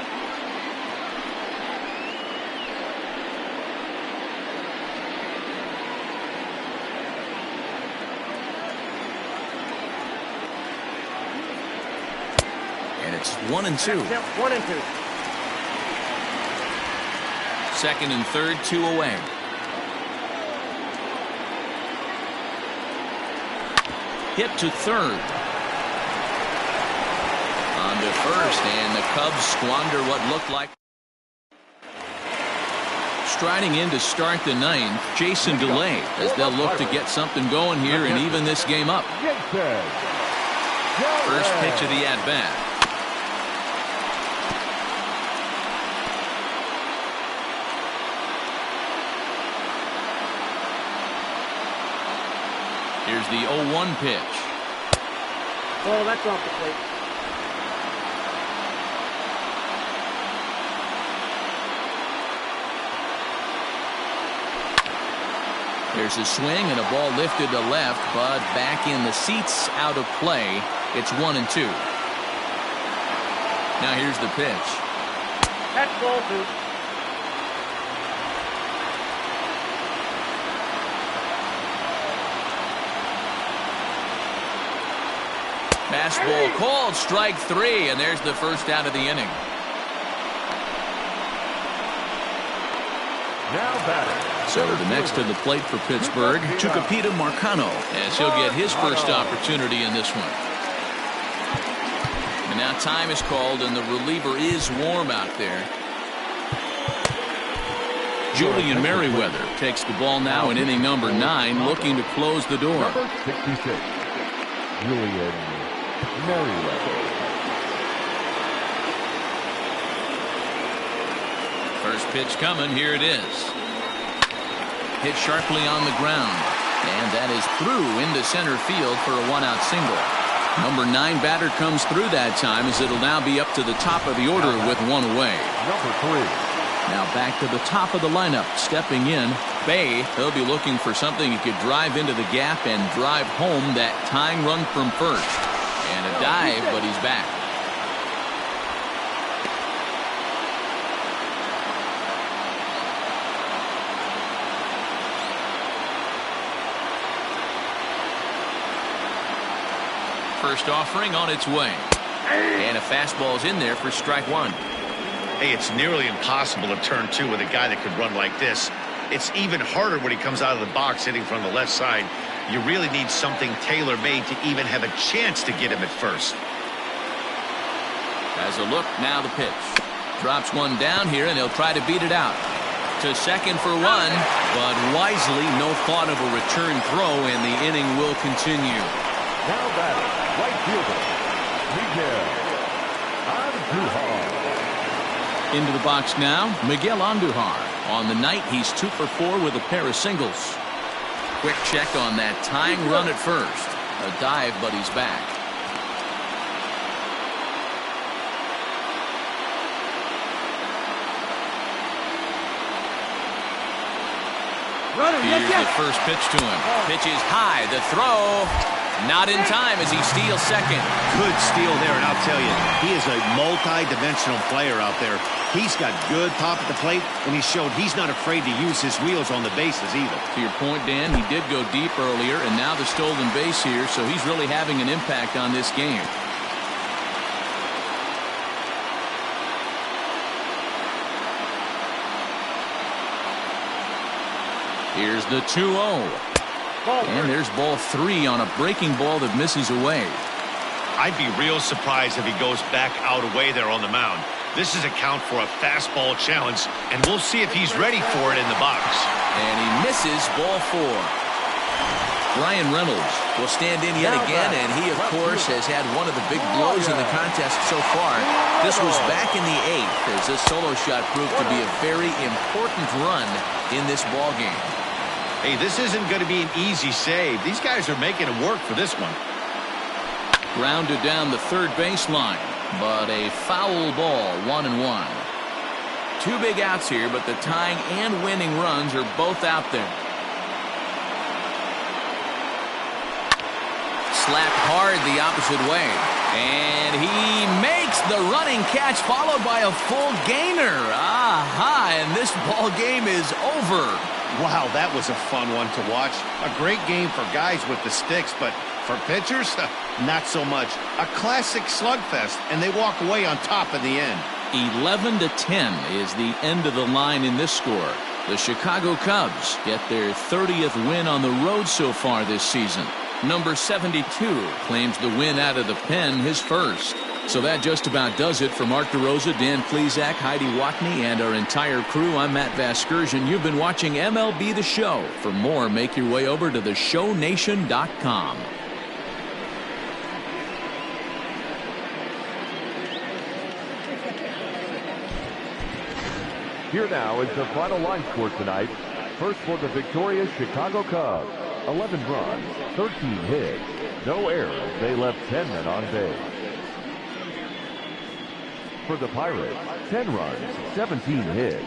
And it's 1-2. Yep, 1-2. Second and third, 2 away. Hit to third. On to first, and the Cubs squander what looked like. Striding in to start the ninth, Jason DeLay, as they'll look to get something going here and even this game up. First pitch of the at-bat. Here's the 0-1 pitch. Oh, that's off the plate. There's a swing and a ball lifted to left, but back in the seats, out of play. It's 1-2. Now here's the pitch. That's ball 2. Fastball called, strike 3, and there's the first out of the inning. Now batting. So the next to the plate for Pittsburgh, Tucupita Marcano, as he'll get his first opportunity in this one. And now time is called, and the reliever is warm out there. Julian Merriweather takes the ball now in inning number 9, looking to close the door. Number 66, Julian Merriweather. First pitch coming, here it is. Hit sharply on the ground, and that is through into center field for a 1-out single. Number 9 batter comes through that time, as it'll now be up to the top of the order with 1 away. Number 3. Now back to the top of the lineup, stepping in, Bay. He'll be looking for something he could drive into the gap and drive home that tying run from first. And a dive, but he's back. First offering on its way. And a fastball's in there for strike 1. Hey, it's nearly impossible to turn 2 with a guy that could run like this. It's even harder when he comes out of the box hitting from the left side. You really need something tailor-made to even have a chance to get him at first. As a look, now the pitch. Drops one down here, and he'll try to beat it out. To second for 1, but wisely, no thought of a return throw, and the inning will continue. Now batting, right fielder, Miguel Andujar. Into the box now, Miguel Andujar. On the night, he's 2 for 4 with a pair of singles. Quick check on that tying run at first. A dive, but he's back. Here's the first pitch to him. Pitch is high. The throw. Not in time as he steals second. Good steal there, and I'll tell you, he is a multi-dimensional player out there. He's got good pop at the plate, and he showed he's not afraid to use his wheels on the bases either. To your point, Dan, he did go deep earlier, and now the stolen base here, so he's really having an impact on this game. Here's the 2-0. And there's ball 3 on a breaking ball that misses away. I'd be real surprised if he goes back out away there on the mound. This is a count for a fastball challenge, and we'll see if he's ready for it in the box. And he misses ball 4. Brian Reynolds will stand in yet again, and he, of course, has had one of the big blows in the contest so far. This was back in the 8th, as this solo shot proved to be a very important run in this ball game. Hey, this isn't going to be an easy save. These guys are making it work for this one. Grounded down the third baseline, but a foul ball, 1-1. Two big outs here, but the tying and winning runs are both out there. Slapped hard the opposite way. And he makes the running catch, followed by a full gainer. Aha, and this ball game is over. Wow, that was a fun one to watch. A great game for guys with the sticks, but for pitchers, not so much. A classic slugfest, and they walk away on top in the end. 11-10 is the end of the line in this score. The Chicago Cubs get their 30th win on the road so far this season. Number 72 claims the win out of the pen, his first. So that just about does it for Mark DeRosa, Dan Plesac, Heidi Watney, and our entire crew. I'm Matt Vasgersian. You've been watching MLB The Show. For more, make your way over to theshownation.com. Here now is the final line score tonight. First for the victorious Chicago Cubs. 11 runs, 13 hits, no errors. They left 10 men on base. For the Pirates, 10 runs, 17 hits,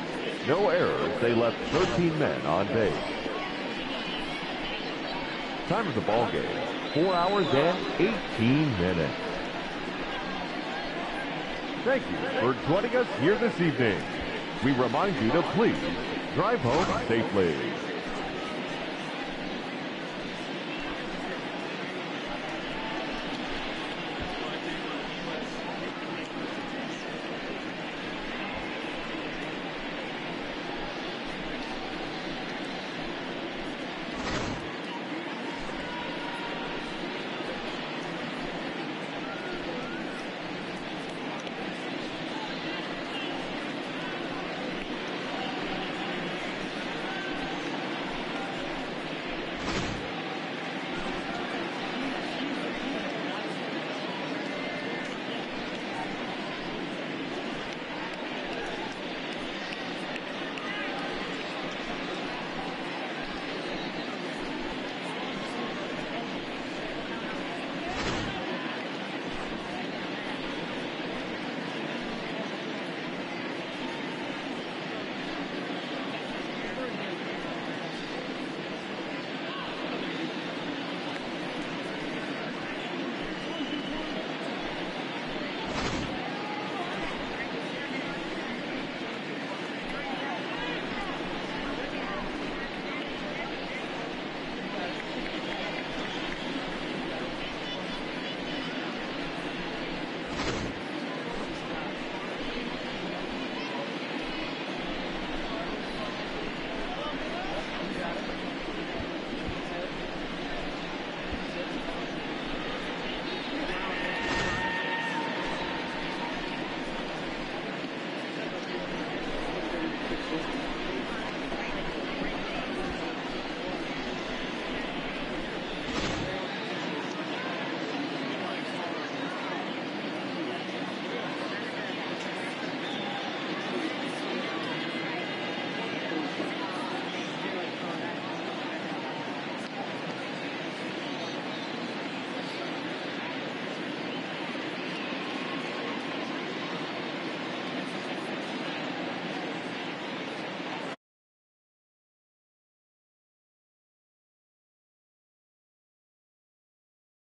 no errors. They left 13 men on base. Time of the ball game, 4 hours and 18 minutes. Thank you for joining us here this evening. We remind you to please drive home safely.